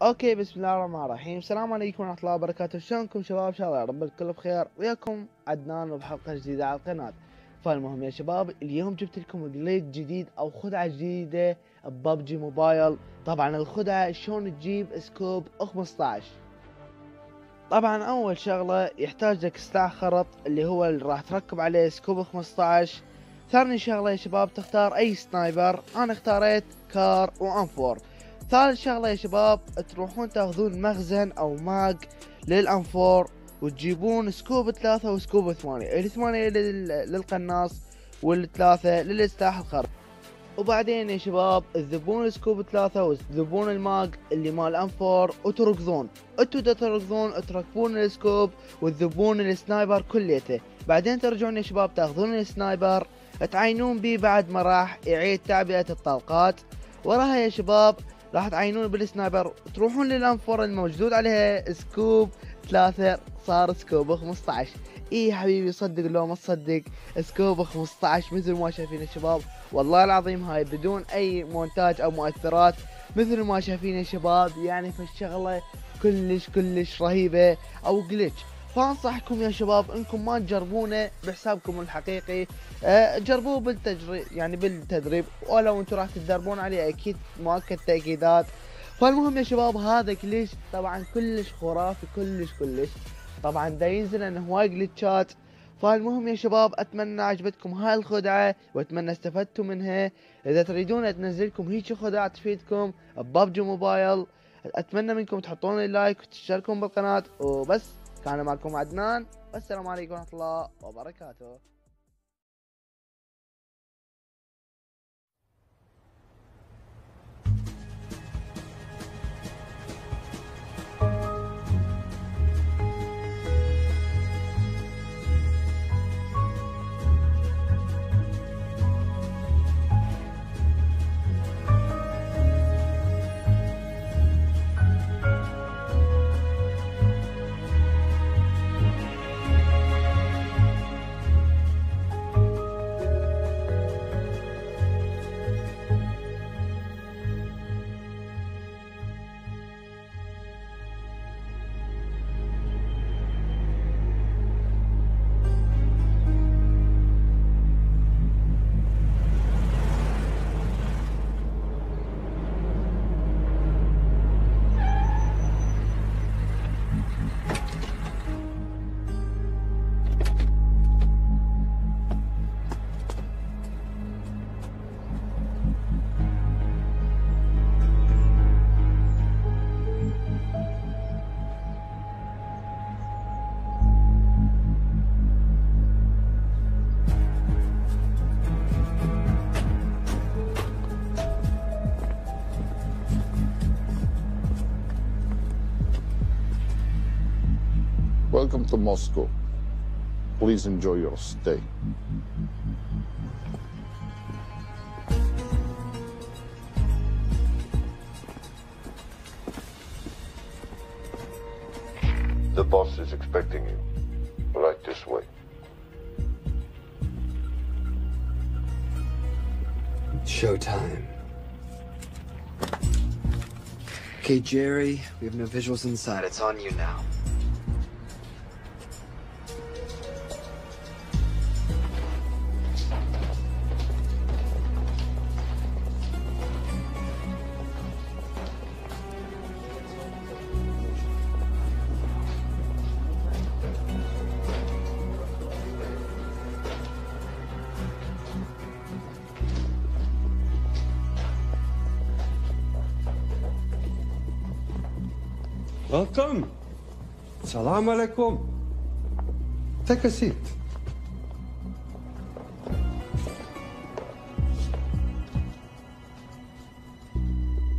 اوكي، بسم الله الرحمن الرحيم. السلام عليكم ورحمة الله وبركاته. شلونكم شباب؟ ان شاء الله يا رب الكل بخير. وياكم عدنان وبحلقة جديدة على القناة. فالمهم يا شباب، اليوم جبت لكم جليد جديد او خدعة جديدة ببجي موبايل. طبعا الخدعة شلون تجيب سكوب 15. طبعا اول شغلة يحتاج لك سلاح خرط اللي هو اللي راح تركب عليه سكوب 15. ثاني شغلة يا شباب تختار اي سنايبر، انا اختاريت كار وانفور. ثالث شغلة يا شباب تروحون تاخذون مخزن او ماج للانفور وتجيبون سكوب 3 وسكوب 8. الثمانية للقناص والثلاثة للسلاح الخرط. وبعدين يا شباب تذبون السكوب 3 وتذبون الماج اللي مال انفور وتركضون. انتو دا تركضون تركبون السكوب وتذبون السنايبر كليته. بعدين ترجعون يا شباب تاخذون السنايبر تعينون بيه بعد ما راح يعيد تعبئة الطلقات. وراها يا شباب راح تعينون بالسنايبر تروحون للانفور الموجود عليها سكوب 3 صار سكوب 15. ايه حبيبي، صدق لو ما تصدق سكوب 15 مثل ما شايفين يا شباب. والله العظيم هاي بدون اي مونتاج او مؤثرات مثل ما شايفين يا شباب. يعني فالشغلة كلش رهيبة او جلتش. فانصحكم يا شباب انكم ما تجربونه بحسابكم الحقيقي. جربوه بالتدريب ولو انتم راح تتدربون عليه اكيد مؤكد تأكيدات. فالمهم يا شباب هذا كلش طبعا كلش خرافي كلش. طبعا دا ينزل انه هواي جلتشات. فالمهم يا شباب اتمنى عجبتكم هاي الخدعة واتمنى استفدتوا منها. اذا تريدون تنزلكم هيك خدع تفيدكم ببجي موبايل اتمنى منكم تحطون لي لايك وتشتركون بالقناة وبس. كان معكم عدنان والسلام عليكم ورحمة الله وبركاته. Welcome to Moscow. Please enjoy your stay. The boss is expecting you. Right this way. Showtime. Okay, Jerry, we have no visuals inside. It's on you now. Welcome. Salam alaikum. Take a seat.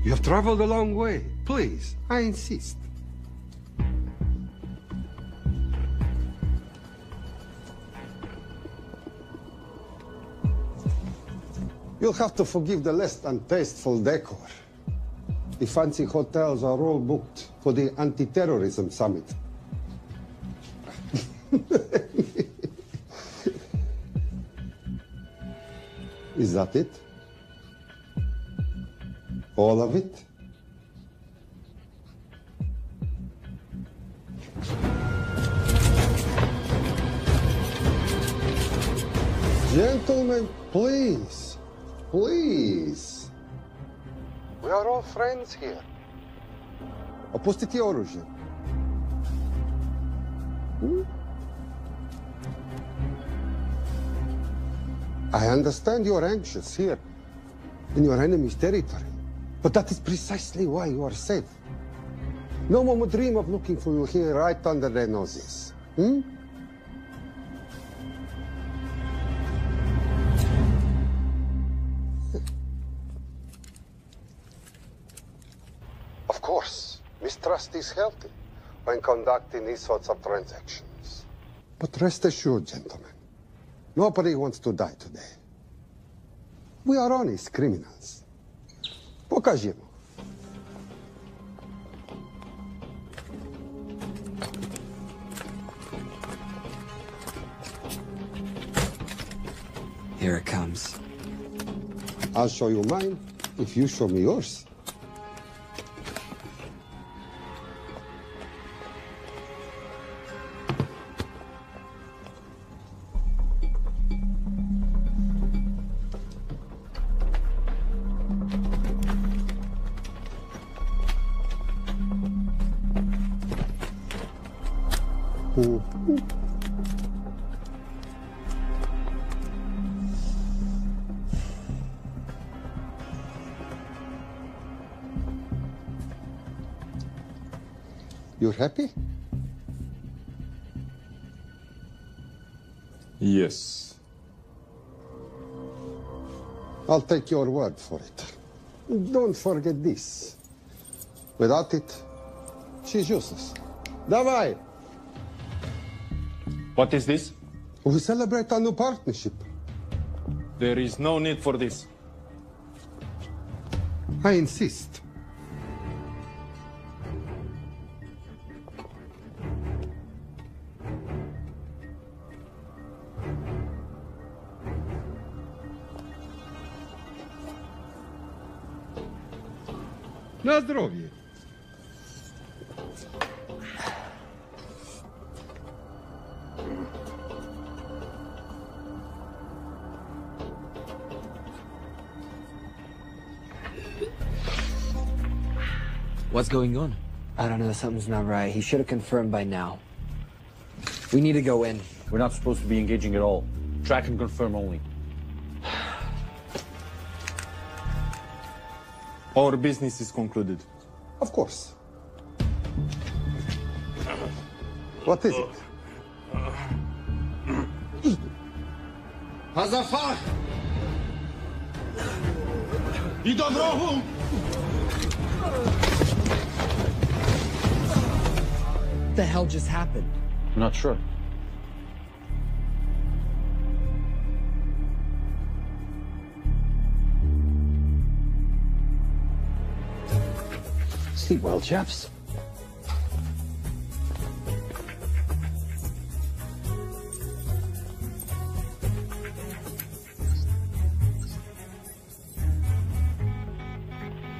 You have traveled a long way. Please, I insist. You'll have to forgive the less than tasteful decor. The fancy hotels are all booked for the anti-terrorism summit. Is that it? All of it? Gentlemen, please. Please. We are all friends here. Опустите оружие. I understand you're anxious here in your enemy's territory, but that is precisely why you are safe. No one would dream of looking for you here right under their noses. Of course, mistrust is healthy when conducting these sorts of transactions. But rest assured, gentlemen, nobody wants to die today. We are honest criminals. Покажемо. Here it comes. I'll show you mine if you show me yours. You're happy? Yes. I'll take your word for it. Don't forget this. Without it, she's useless. Давай! What is this? We celebrate our new partnership. There is no need for this. I insist. На здоровье. What's going on? I don't know, something's not right. He should have confirmed by now. We need to go in. We're not supposed to be engaging at all. Track and confirm only. Our business is concluded. Of course. What is it? Hazafar! I do drogą! What the hell just happened? I'm not sure. Sleep well, chaps.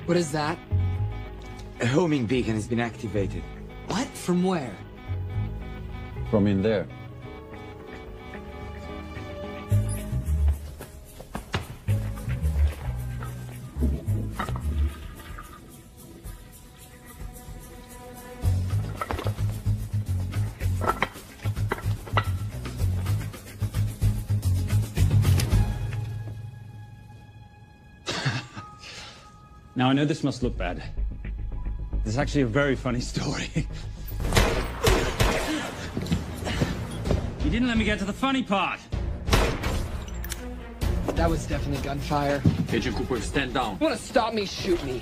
What is that? A homing beacon has been activated. What? From where? From in there. Now, I know this must look bad. This is actually a very funny story. You didn't let me get to the funny part. That was definitely gunfire. Agent Cooper, stand down. You want to stop me, shoot me.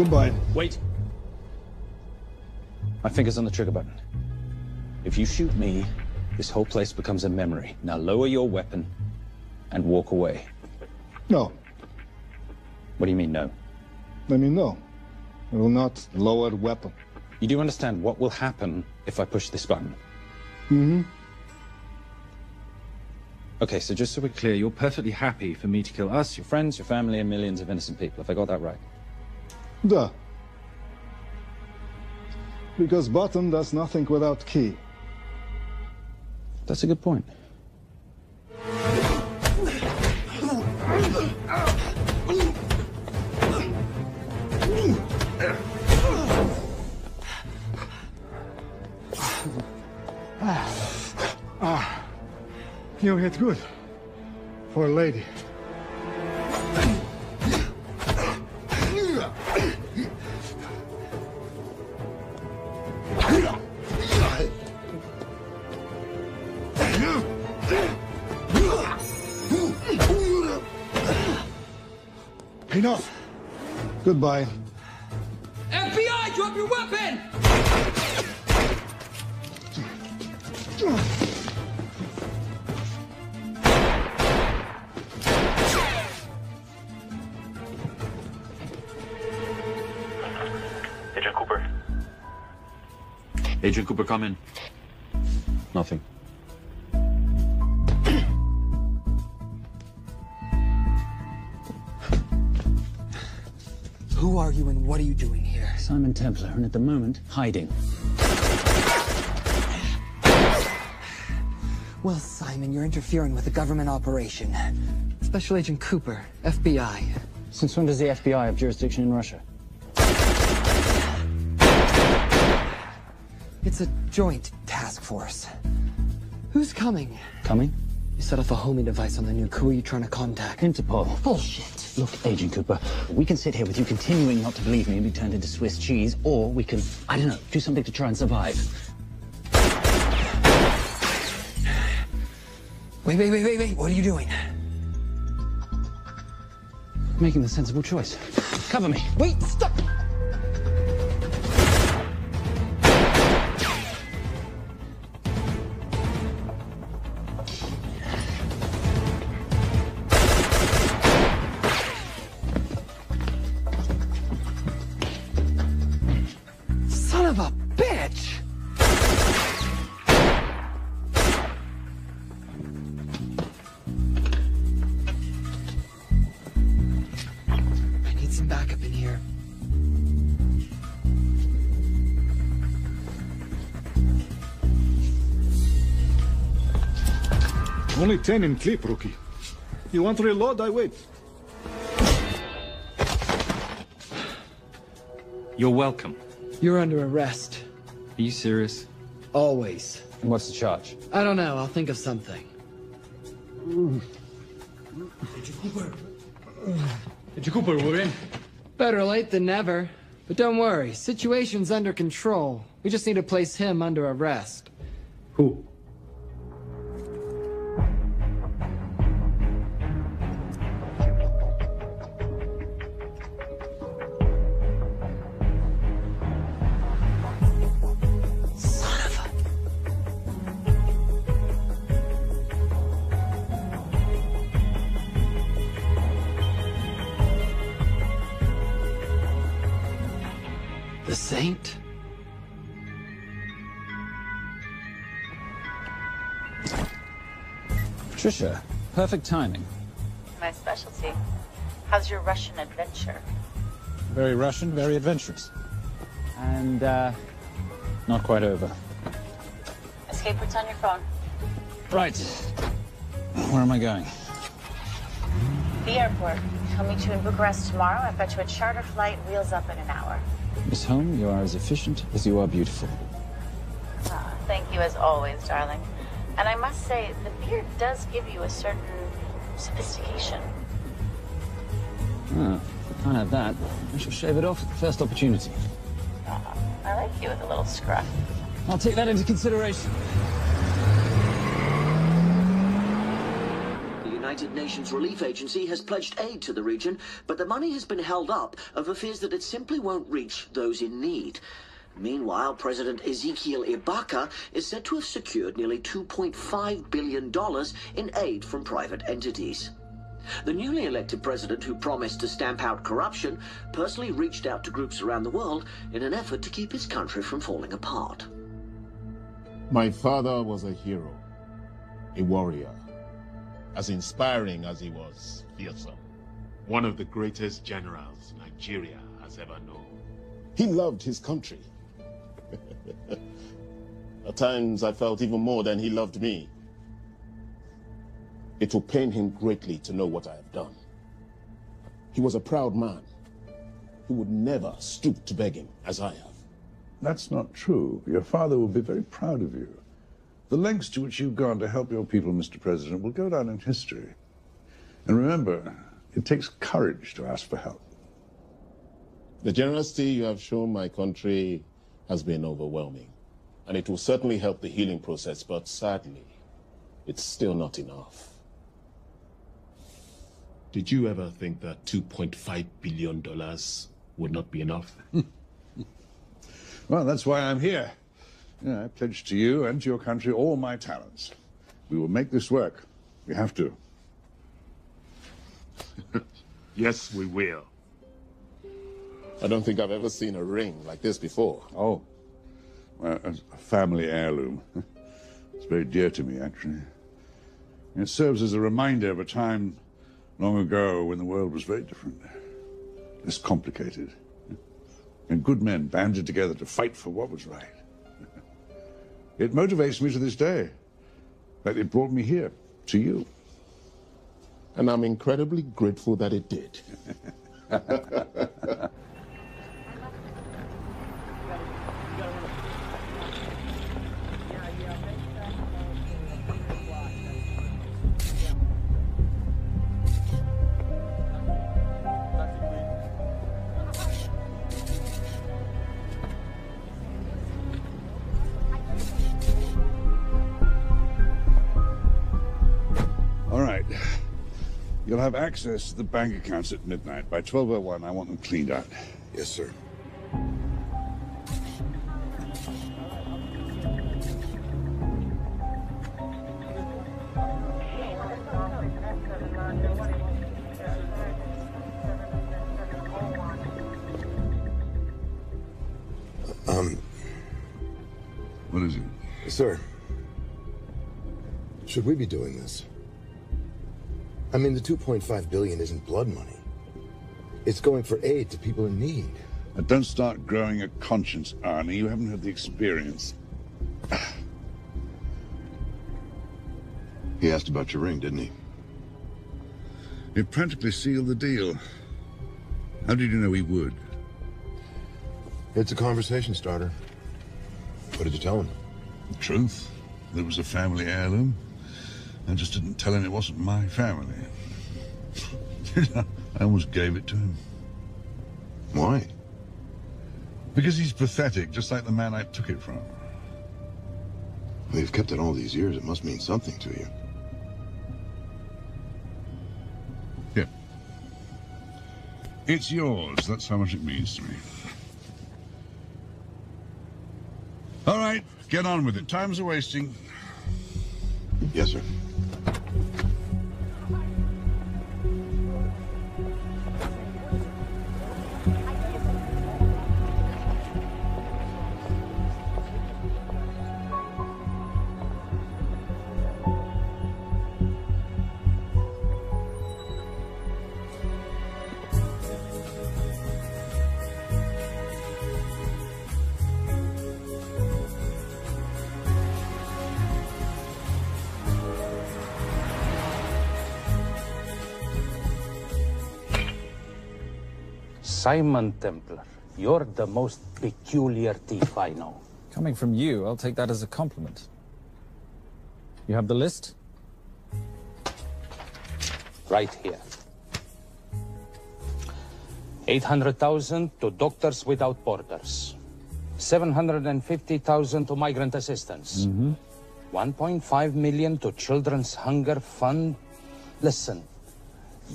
Goodbye. Wait. My finger's on the trigger button. If you shoot me, this whole place becomes a memory. Now lower your weapon and walk away. No. What do you mean, no? I mean, no. I will not lower weapon. You do understand what will happen if I push this button? Mm-hmm. Okay, so just so we're clear, you're perfectly happy for me to kill us, your friends, your family, and millions of innocent people. Have I got that right? Duh. Because button does nothing without key. That's a good point. You hit good. For a lady. Enough. Goodbye. FBI, drop your weapon! Agent Cooper. Agent Cooper, come in. Nothing. Who are you and what are you doing here? Simon Templar, and at the moment, hiding. Well, Simon, you're interfering with a government operation. Special Agent Cooper, FBI. Since when does the FBI have jurisdiction in Russia? It's a joint task force. Who's coming? Coming? You set off a homing device on the nuke. Who are you trying to contact? Interpol. Bullshit. Look, Agent Cooper, we can sit here with you continuing not to believe me and be turned into Swiss cheese, or we can, I don't know, do something to try and survive. Wait. What are you doing? Making the sensible choice. Cover me. Wait, stop! Son of a bitch! I need some backup in here. Only 10 in clip, rookie. You want to reload? I wait. You're welcome. You're under arrest. Are you serious? Always. And what's the charge? I don't know. I'll think of something. Agent Cooper, we're in. Better late than never. But don't worry. Situation's under control. We just need to place him under arrest. Who? Son of a... The Saint? Patricia, perfect timing. My specialty. How's your Russian adventure? Very Russian, very adventurous. And, not quite over. Escape routes on your phone. Right. Where am I going? The airport. I'll meet you in Bucharest tomorrow. I've got you a charter flight, wheels up in an hour. Miss Holm, you are as efficient as you are beautiful. Ah, thank you as always, darling. And I must say, the beard does give you a certain sophistication. Ah, if I can't have that, I shall shave it off at the first opportunity. Ah, I like you with a little scruff. I'll take that into consideration. The United Nations Relief Agency has pledged aid to the region, but the money has been held up over fears that it simply won't reach those in need. Meanwhile, President Ezekiel Ibaka is said to have secured nearly $2.5 billion in aid from private entities. The newly elected president, who promised to stamp out corruption, personally reached out to groups around the world in an effort to keep his country from falling apart. My father was a hero, a warrior, as inspiring as he was fearsome. One of the greatest generals Nigeria has ever known. He loved his country. At times I felt even more than he loved me. It will pain him greatly to know what I have done. He was a proud man who would never stoop to begging as I have. That's not true. Your father will be very proud of you. The lengths to which you've gone to help your people, Mr. President, will go down in history. And remember, it takes courage to ask for help. The generosity you have shown my country has been overwhelming. And it will certainly help the healing process, but sadly, it's still not enough. Did you ever think that $2.5 billion would not be enough? Well, that's why I'm here. I pledge to you and to your country all my talents. We will make this work. We have to. Yes, we will. I don't think I've ever seen a ring like this before. Oh, well, a family heirloom. It's very dear to me, actually. It serves as a reminder of a time long ago when the world was very different, less complicated. And good men banded together to fight for what was right. It motivates me to this day. But it brought me here, to you. And I'm incredibly grateful that it did. You'll have access to the bank accounts at midnight. By 12:01, I want them cleaned out. Yes, sir. What is it? Sir, should we be doing this? I mean, the $2.5 billion isn't blood money. It's going for aid to people in need. And don't start growing a conscience, Arnie. You haven't had the experience. He asked about your ring, didn't he? It practically sealed the deal. How did you know he would? It's a conversation starter. What did you tell him? The truth. That it was a family heirloom. I just didn't tell him it wasn't my family. I almost gave it to him. Why? Because he's pathetic, just like the man I took it from. Well, you've kept it all these years. It must mean something to you. Yeah. It's yours. That's how much it means to me. All right, get on with it. Time's a-wasting. Yes, sir. Simon Templar, you're the most peculiar thief I know. Coming from you, I'll take that as a compliment. You have the list? Right here. 800,000 to Doctors Without Borders. 750,000 to migrant assistance. 1.5 million to Children's Hunger Fund. Listen,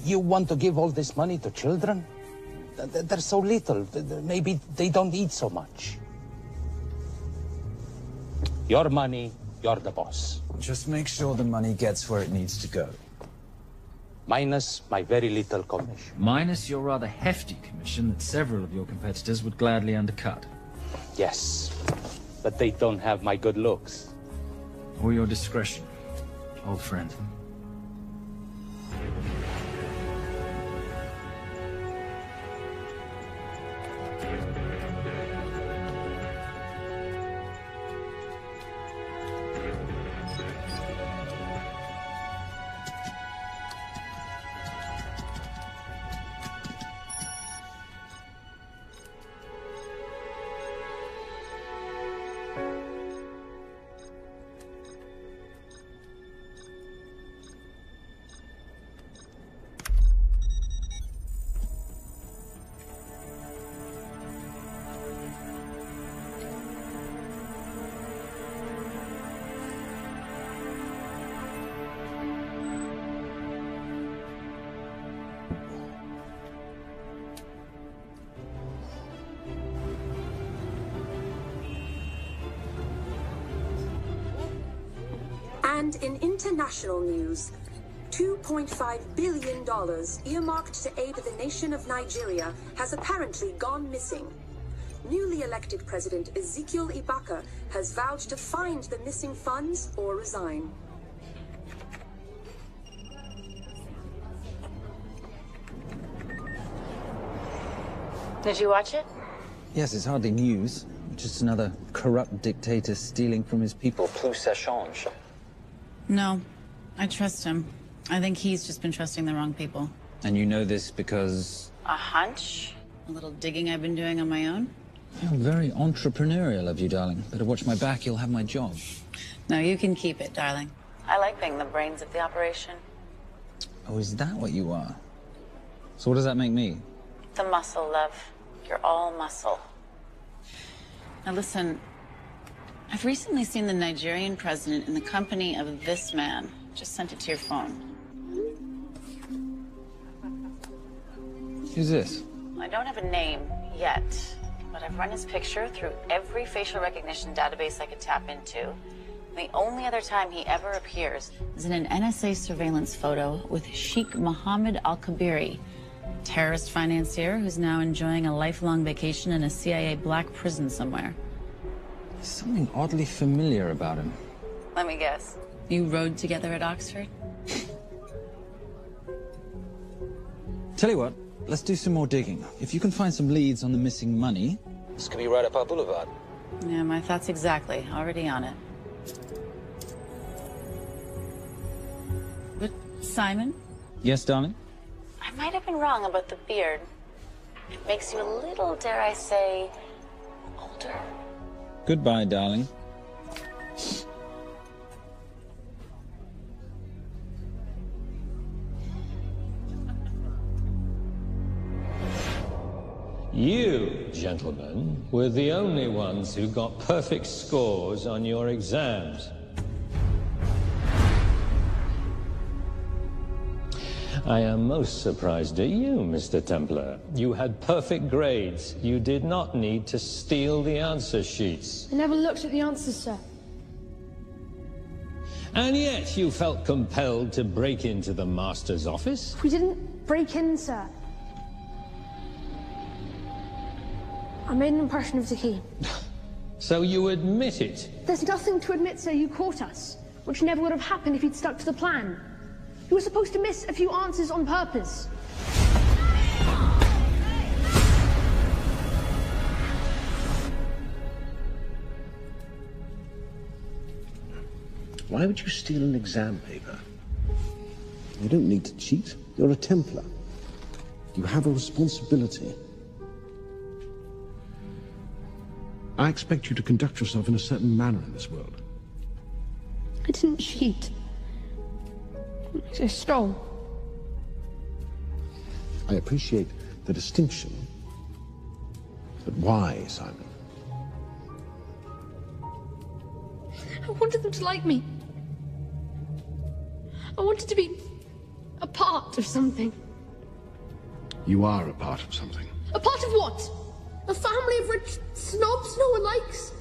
you want to give all this money to children? They're so little. Maybe they don't eat so much. Your money, you're the boss. Just make sure the money gets where it needs to go. Minus my very little commission. Minus your rather hefty commission that several of your competitors would gladly undercut. Yes, but they don't have my good looks. Or your discretion, old friend. And in international news, $2.5 billion earmarked to aid the nation of Nigeria has apparently gone missing. Newly elected President Ezekiel Ibaka has vowed to find the missing funds or resign. Did you watch it? Yes, it's hardly news. Just another corrupt dictator stealing from his people. Plus ça change. No, I trust him. I think he's just been trusting the wrong people. And you know this because... A hunch? A little digging I've been doing on my own? You're very entrepreneurial of you, darling. Better watch my back, you'll have my job. No, you can keep it, darling. I like being the brains of the operation. Oh, is that what you are? So what does that make me? The muscle, love. You're all muscle. Now listen, I've recently seen the Nigerian president in the company of this man. Just sent it to your phone. Who's this? I don't have a name yet, but I've run his picture through every facial recognition database I could tap into. The only other time he ever appears is in an NSA surveillance photo with Sheikh Mohammed Al-Kabiri, terrorist financier who's now enjoying a lifelong vacation in a CIA black prison somewhere. There's something oddly familiar about him. Let me guess. You rode together at Oxford? Tell you what, let's do some more digging. If you can find some leads on the missing money... This could be right up our boulevard. Yeah, my thoughts exactly. Already on it. But, Simon? Yes, darling? I might have been wrong about the beard. It makes you a little, dare I say, older. Goodbye, darling. You, gentlemen, were the only ones who got perfect scores on your exams. I am most surprised at you, Mr. Templar. You had perfect grades. You did not need to steal the answer sheets. I never looked at the answers, sir. And yet you felt compelled to break into the master's office? We didn't break in, sir. I made an impression of the key. So you admit it? There's nothing to admit, sir. You caught us, which never would have happened if you'd stuck to the plan. You were supposed to miss a few answers on purpose. Why would you steal an exam paper? You don't need to cheat. You're a Templar. You have a responsibility. I expect you to conduct yourself in a certain manner in this world. I didn't cheat. I stole. I appreciate the distinction. But why, Simon? I wanted them to like me. I wanted to be A part of something. You are a part of something. A part of what? A family of rich snobs no one likes?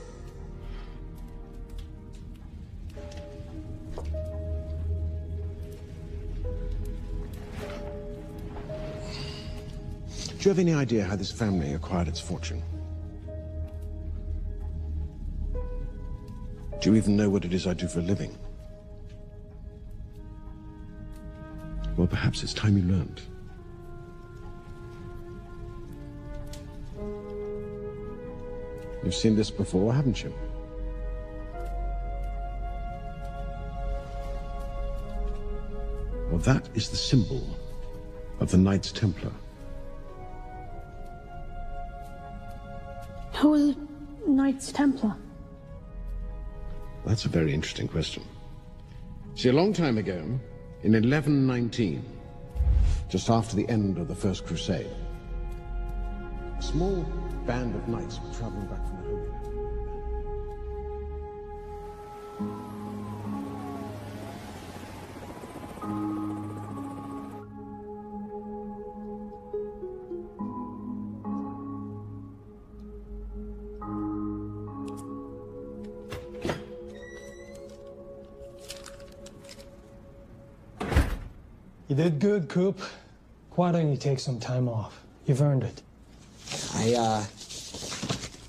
Do you have any idea how this family acquired its fortune? Do you even know what it is I do for a living? Well, perhaps it's time you learned. You've seen this before, haven't you? Well, that is the symbol of the Knights Templar. Who are the Knights Templar? That's a very interesting question. See, a long time ago, in 1119, just after the end of the First Crusade, a small band of knights were traveling back from the Holy Land. You did good, Coop. Why don't you take some time off? You've earned it. I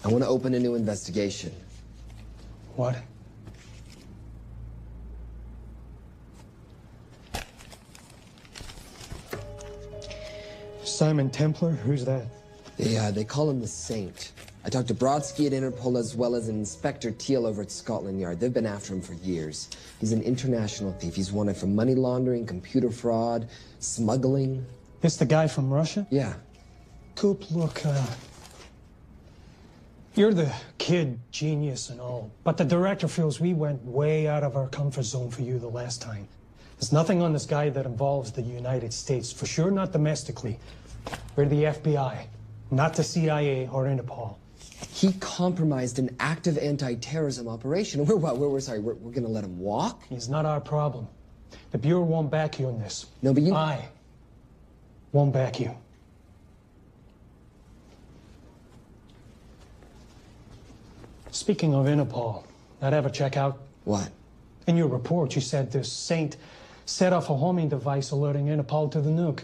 want to open a new investigation. What? Simon Templar? Who's that? They call him the Saint. I talked to Brodsky at Interpol as well as Inspector Teal over at Scotland Yard. They've been after him for years. He's an international thief. He's wanted for money laundering, computer fraud, smuggling. This the guy from Russia? Yeah. Coop, look, you're the kid genius and all, but the director feels we went way out of our comfort zone for you the last time. There's nothing on this guy that involves the United States, for sure not domestically. We're the FBI, not the CIA or Interpol. He compromised an active anti-terrorism operation. We're gonna let him walk? He's not our problem. The Bureau won't back you on this. No, but you... I won't back you. Speaking of Interpol, that ever check out? What? In your report, you said this Saint set off a homing device alerting Interpol to the nuke.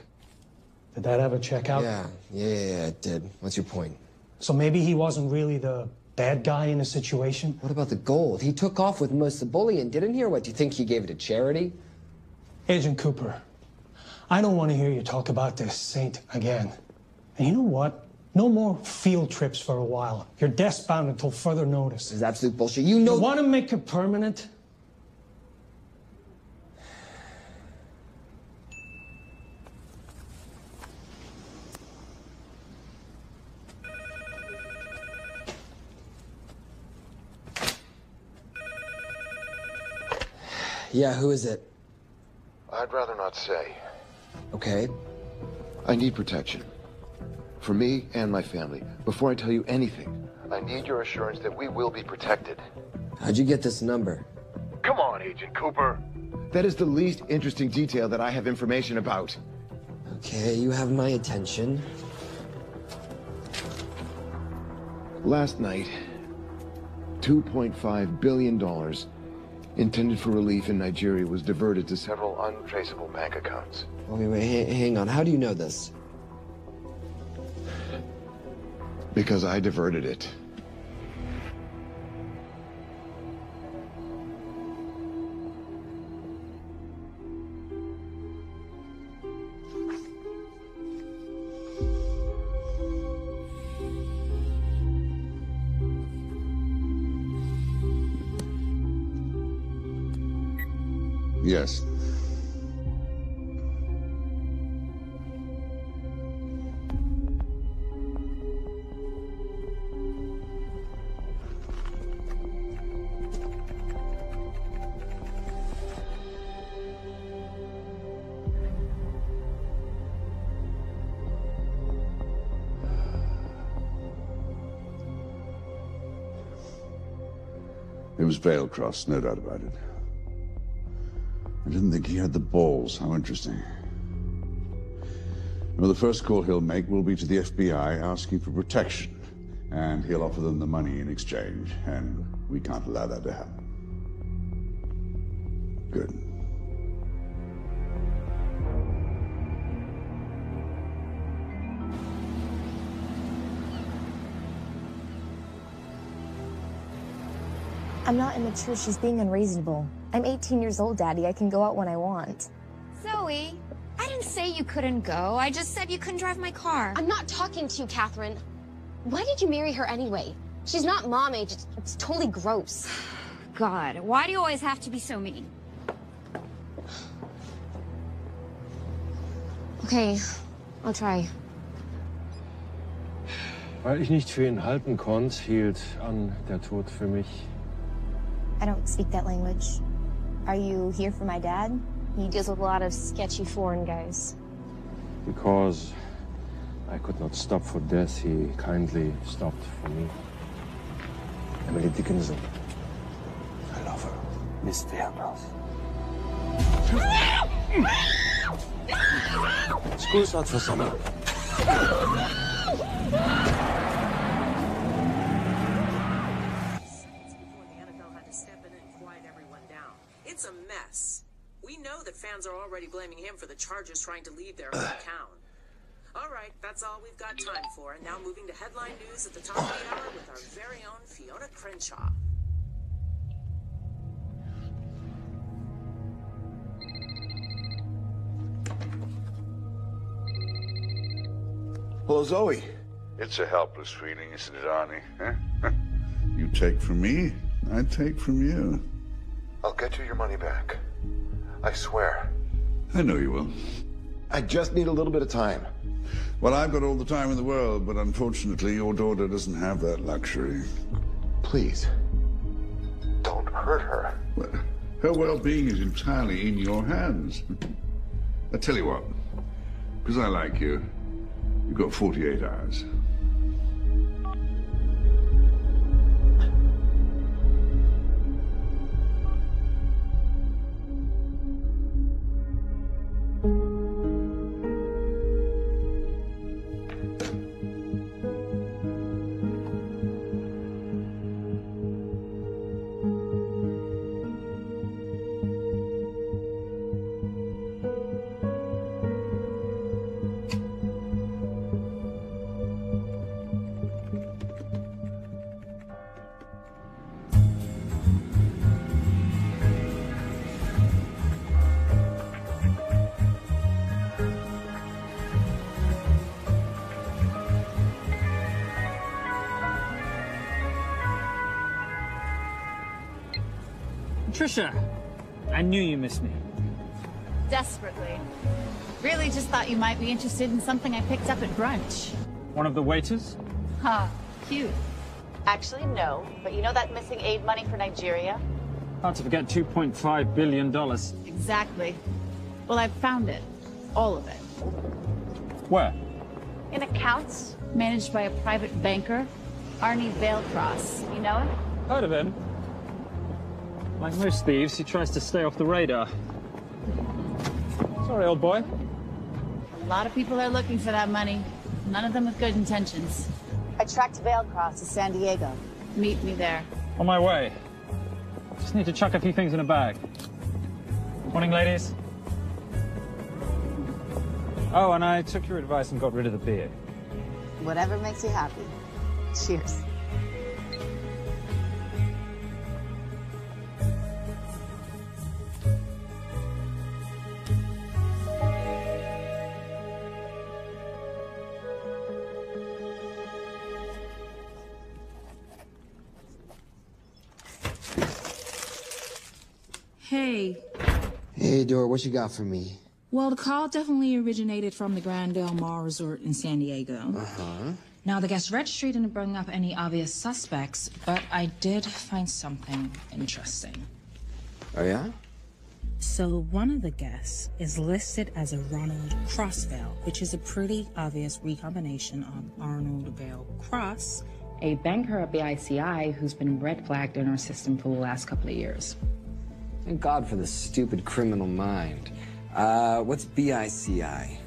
Did that ever check out? Yeah, it did. What's your point? So maybe he wasn't really the bad guy in the situation? What about the gold? He took off with most of the bullion, didn't he? Or what, do you think he gave it to charity? Agent Cooper, I don't want to hear you talk about this Saint again. And you know what? No more field trips for a while. You're desk-bound until further notice. This is absolute bullshit. You know... You want to make it permanent? Yeah, who is it? I'd rather not say. Okay. I need protection. For me and my family. Before I tell you anything, I need your assurance that we will be protected. How'd you get this number? Come on, Agent Cooper. That is the least interesting detail that I have information about. Okay, you have my attention. Last night, $2.5 billion intended for relief in Nigeria was diverted to several untraceable bank accounts. Wait, hang on. How do you know this? Because I diverted it. Yes. It was Veilcross, no doubt about it. I didn't think he had the balls. How interesting. Well, the first call he'll make will be to the FBI asking for protection. And he'll offer them the money in exchange. And we can't allow that to happen. Good. I'm not immature. She's being unreasonable. I'm 18 years old, Daddy. I can go out when I want. Zoe, I didn't say you couldn't go. I just said you couldn't drive my car. I'm not talking to you, Catherine. Why did you marry her anyway? She's not mom age. It's totally gross. God, why do you always have to be so mean? Okay, I'll try. Weil ich nicht für ihn halten konnte, hielt an der Tod für mich. I don't speak that language. Are you here for my dad? He deals with a lot of sketchy foreign guys. Because I could not stop for death, he kindly stopped for me. Emily Dickinson. I love her. Miss Faircloth. School's out for summer. It's a mess. We know that fans are already blaming him for the Chargers trying to leave their hometown. All right, that's all we've got time for. And now moving to headline news at the top of the hour with our very own Fiona Crenshaw. Hello, Zoe. It's a helpless feeling, isn't it, Arnie? Huh? You take from me, I take from you. I'll get you your money back. I swear. I know you will. I just need a little bit of time. Well, I've got all the time in the world, but unfortunately, your daughter doesn't have that luxury. Please, don't hurt her. Well, her well-being is entirely in your hands. I tell you what, because I like you, you've got 48 hours. Trisha, I knew you missed me. Desperately. Really just thought you might be interested in something I picked up at brunch. One of the waiters? Huh, cute. Actually, no, but you know that missing aid money for Nigeria? Hard to forget $2.5 billion. Exactly. Well, I've found it. All of it. Where? In accounts managed by a private banker, Arnie Veilcross. You know him? Heard of him. Like most thieves, he tries to stay off the radar. Sorry, old boy. A lot of people are looking for that money. None of them with good intentions. I tracked Veilcross to San Diego. Meet me there. On my way. Just need to chuck a few things in a bag. Morning, ladies. Oh, and I took your advice and got rid of the beer. Whatever makes you happy. Cheers. Hey. Hey, Dora, what you got for me? Well, the call definitely originated from the Grand Del Mar Resort in San Diego. Uh-huh. Now, the guest registry didn't bring up any obvious suspects, but I did find something interesting. Oh, yeah? So one of the guests is listed as a Ronald Crossvale, which is a pretty obvious recombination of Arnold Vale Cross, a banker at BICI who's been red flagged in our system for the last couple of years. Thank God for the stupid criminal mind. What's BICI?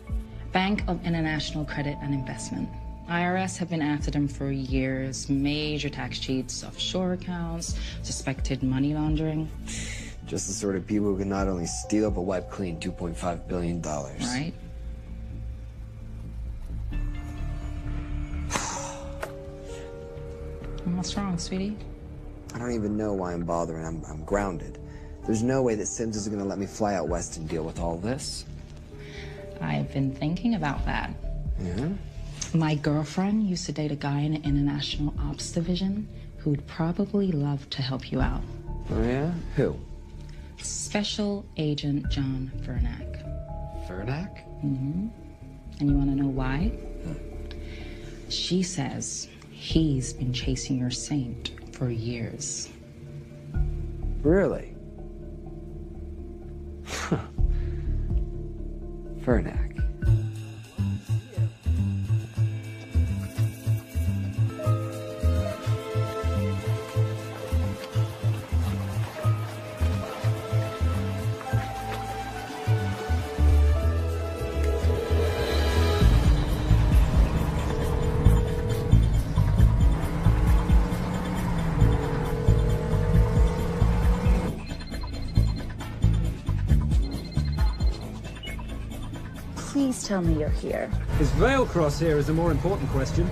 Bank of International Credit and Investment. IRS have been after them for years. Major tax cheats, offshore accounts, suspected money laundering. Just the sort of people who can not only steal but wipe clean $2.5 billion. Right. What's wrong, sweetie? I don't even know why I'm bothering. I'm grounded. There's no way that Sims is gonna let me fly out west and deal with all this. I've been thinking about that. Yeah? My girlfriend used to date a guy in the International Ops Division who'd probably love to help you out. Oh, yeah? Who? Special Agent John Vernack. Vernack? Mm-hmm. And you want to know why? She says he's been chasing your saint for years. Really? Vernack. Please tell me you're here. Is Veilcross here is a more important question.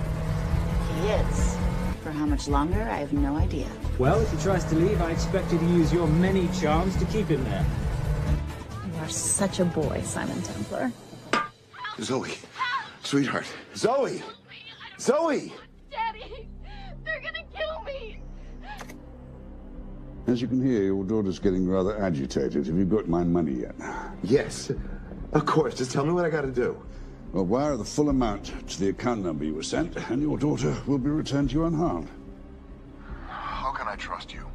He is. For how much longer, I have no idea. Well, if he tries to leave, I expect you to use your many charms to keep him there. You are such a boy, Simon Templar. Zoe. Sweetheart. Zoe! Zoe! Daddy! They're gonna kill me! As you can hear, your daughter's getting rather agitated. Have you got my money yet? Yes. Of course. Just tell me what I gotta do. Well, wire the full amount to the account number you were sent, and your daughter will be returned to you unharmed. How can I trust you?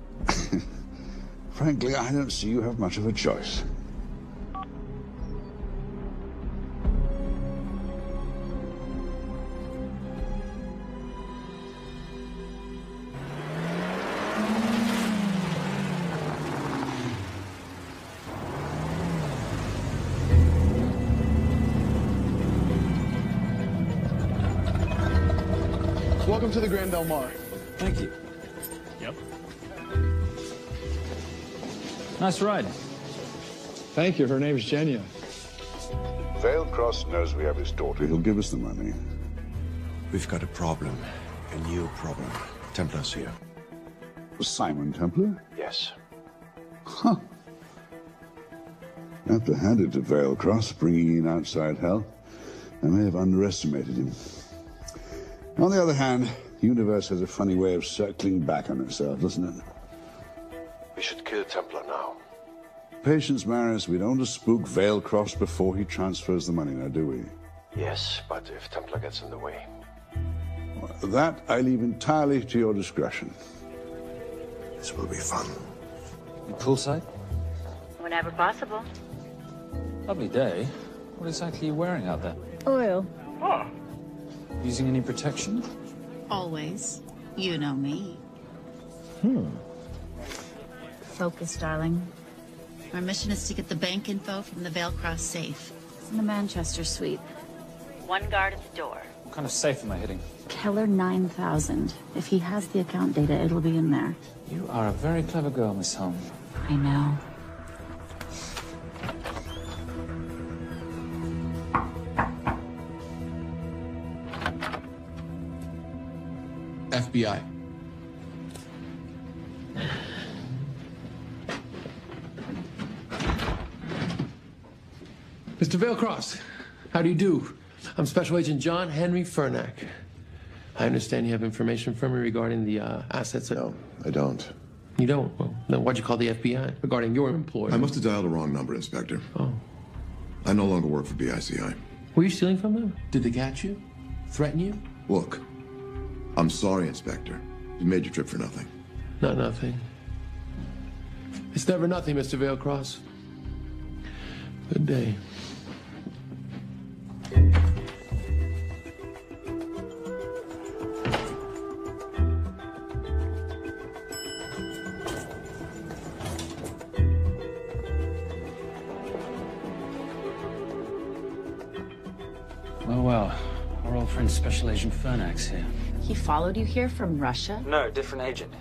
Frankly, I don't see you have much of a choice. Welcome to the Grand Del Mar. Thank you. Yep. Nice ride. Thank you. Her name's Genya. Veilcross knows we have his daughter. He'll give us the money. We've got a problem. A new problem. Templar's here. Simon Templar? Yes. Huh. I have to hand it to Veilcross, bringing in outside help. I may have underestimated him. On the other hand, the universe has a funny way of circling back on itself, doesn't it? We should kill Templar now. Patience, Maris. We don't want to spook Veilcross before he transfers the money now, do we? Yes, but if Templar gets in the way. That I leave entirely to your discretion. This will be fun. Poolside? Whenever possible. Lovely day. What exactly are you wearing out there? Oil. Oh. Using any protection? Always. You know me. Focus, darling. Our mission is to get the bank info from the Veilcross safe. It's in the Manchester suite. One guard at the door. What kind of safe am I hitting? Keller 9000. If he has the account data, it'll be in there. You are a very clever girl, Miss Holmes. I know. FBI. Mr. Veilcross, how do you do? I'm Special Agent John Henry Vernack. I understand you have information from me regarding the assets. No, I don't. You don't? Well, then why'd you call the FBI regarding your employer? I must have dialed the wrong number, Inspector. Oh. I no longer work for BICI. Were you stealing from them? Did they catch you? Threaten you? Look, I'm sorry, Inspector. You made your trip for nothing. Not nothing. It's never nothing, Mr. Veilcross. Good day. friend Special Agent Fernak's here. He followed you here from Russia? No, different agent.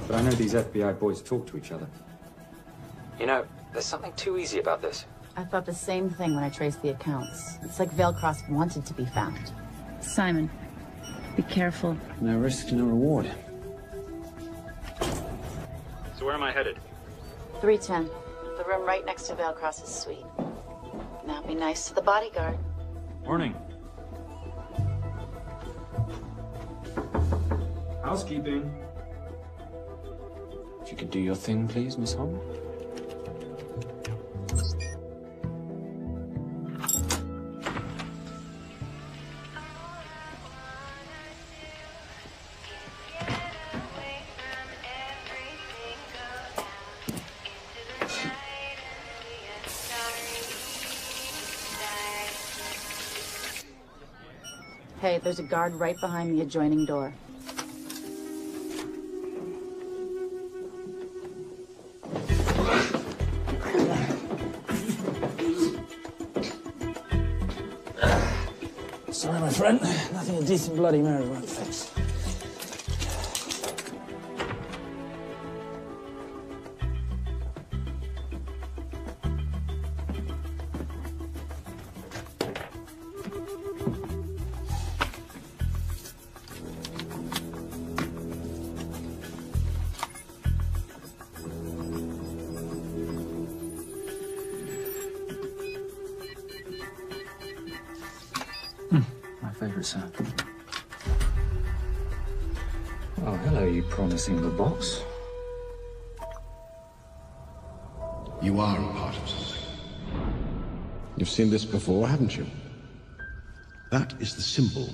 But I know these FBI boys talk to each other. You know, there's something too easy about this. I thought the same thing when I traced the accounts. It's like Veilcross wanted to be found. Simon, be careful. No risk, no reward. So where am I headed? 310. The room right next to Veilcross's suite. Now be nice to the bodyguard. Morning. Housekeeping. If you could do your thing, please, Miss Holm. Hey, there's a guard right behind the adjoining door. Sorry, my friend. Nothing a decent Bloody Mary won't fix. My favorite sound. Oh, hello, you promising little box. You are a part of something. You've seen this before, haven't you? That is the symbol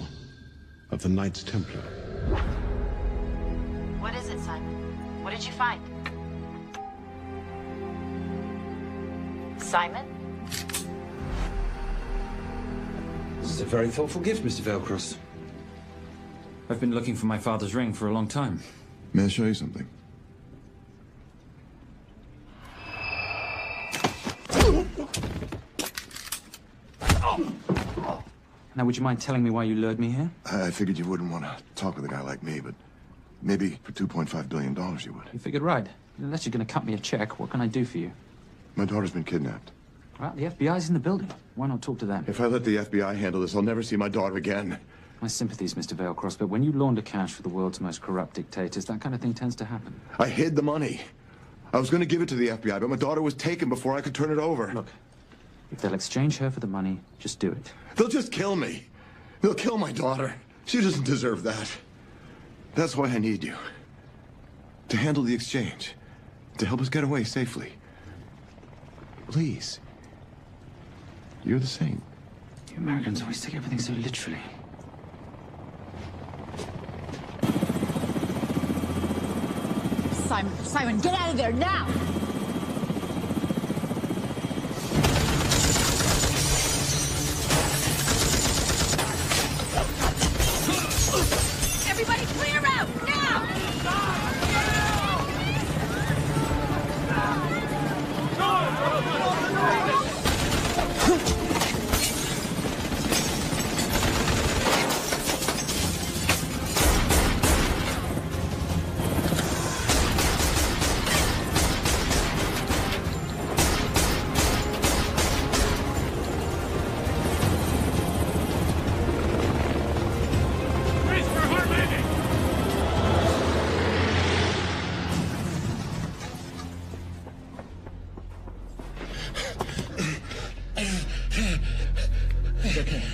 of the Knights Templar. What is it, Simon? What did you find? Simon? This is a very thoughtful gift, Mr. Veilcross. I've been looking for my father's ring for a long time. May I show you something? Now, would you mind telling me why you lured me here? I figured you wouldn't want to talk with a guy like me, but maybe for $2.5 billion you would. You figured right. Unless you're going to cut me a check, what can I do for you? My daughter's been kidnapped. Well, the FBI's in the building. Why not talk to them? If I let the FBI handle this, I'll never see my daughter again. My sympathies, Mr. Veilcross, but when you launder cash for the world's most corrupt dictators, that kind of thing tends to happen. I hid the money. I was going to give it to the FBI, but my daughter was taken before I could turn it over. Look, if they'll exchange her for the money, just do it. They'll just kill me. They'll kill my daughter. She doesn't deserve that. That's why I need you. To handle the exchange. To help us get away safely. Please. You're the saint. You Americans always take everything so literally. Simon, get out of there now! Everybody clear out, now!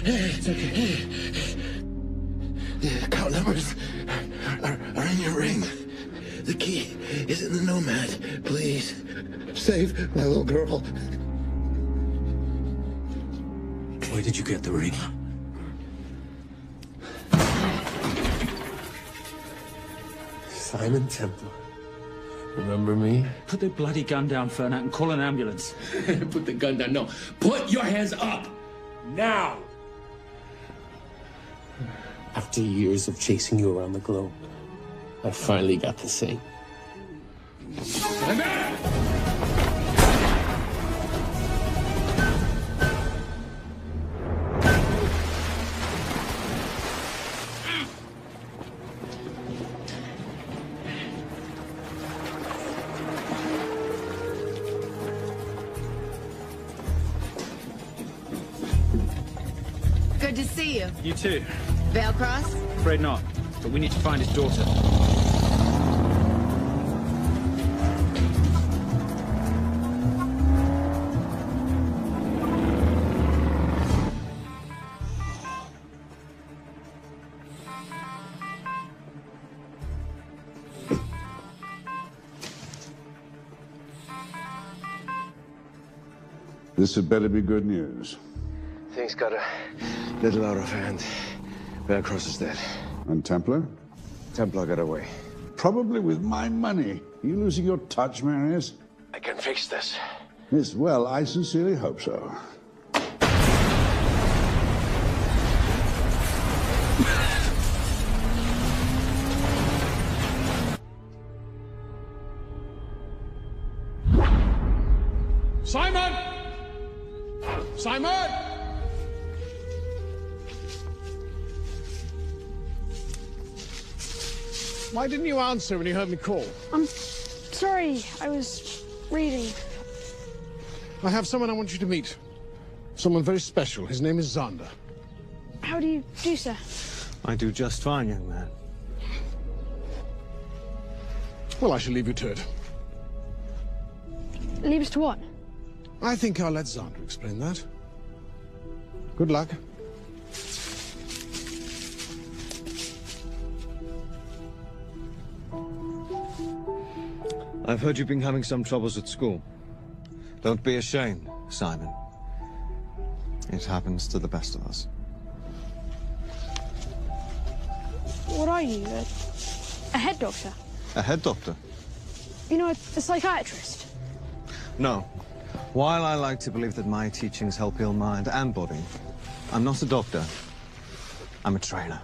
It's okay. The account numbers are in your ring. The key is in the Nomad. Please, save my little girl. Where did you get the ring? Simon Templar. Remember me? Put the bloody gun down, Fernak, and call an ambulance. Put the gun down. No. Put your hands up! Now! After years of chasing you around the globe, I finally got to say. Good to see you. You too. Vale Cross? Afraid not, but we need to find his daughter. This had better be good news. Things got a little out of hand. Vale Cross is dead. And Templar? Templar got away. Probably with my money. Are you losing your touch, Marius? I can fix this. Yes, well, I sincerely hope so. Simon! Simon! Why didn't you answer when you heard me call? I'm sorry, I was reading. I have someone I want you to meet. Someone very special. His name is Xander. How do you do, sir? I do just fine, young man. Well, I shall leave you to it. Leave us to what? I think I'll let Xander explain that. Good luck. I've heard you've been having some troubles at school. Don't be ashamed, Simon. It happens to the best of us. What are you, a head doctor? A head doctor? You know, a psychiatrist? No. While I like to believe that my teachings help heal mind and body, I'm not a doctor. I'm a trainer.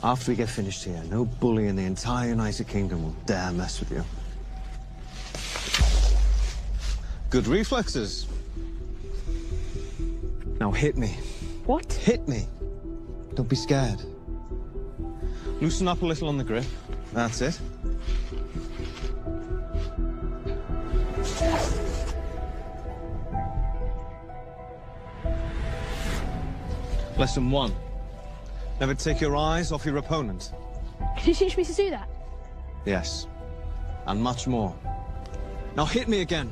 After we get finished here, no bully in the entire United Kingdom will dare mess with you. Good reflexes. Now hit me. What? Hit me. Don't be scared. Loosen up a little on the grip. That's it. Lesson 1. Never take your eyes off your opponent. Can you teach me to do that? Yes. And much more. Now hit me again.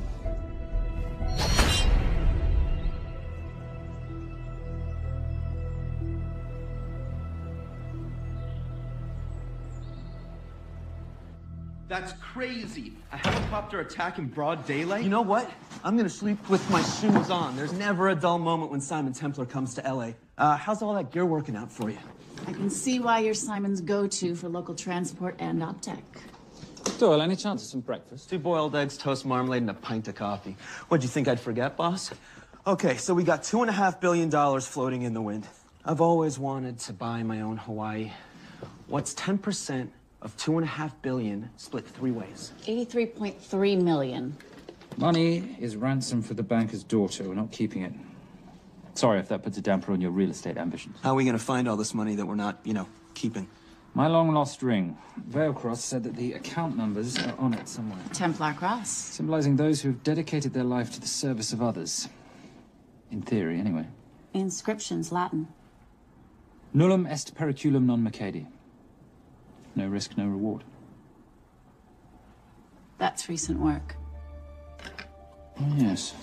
That's crazy. A helicopter attack in broad daylight? You know what? I'm gonna sleep with my shoes on. There's never a dull moment when Simon Templar comes to LA. How's all that gear working out for you? I can see why you're Simon's go-to for local transport and optech. Doyle, any chance of some breakfast? 2 boiled eggs, toast, marmalade, and a pint of coffee. What'd you think I'd forget, boss? Okay, so we got $2.5 billion floating in the wind. I've always wanted to buy my own Hawaii. What's 10% of $2.5 billion split 3 ways? 83.3 million. Money is ransom for the banker's daughter. We're not keeping it. Sorry if that puts a damper on your real estate ambitions. How are we gonna find all this money that we're not, keeping? My long-lost ring. Vale Cross said that the account numbers are on it somewhere. Templar Cross. Symbolizing those who have dedicated their life to the service of others. In theory, anyway. Inscription's Latin. Nullum est periculum non mercedi. No risk, no reward. That's recent work. Oh, yes.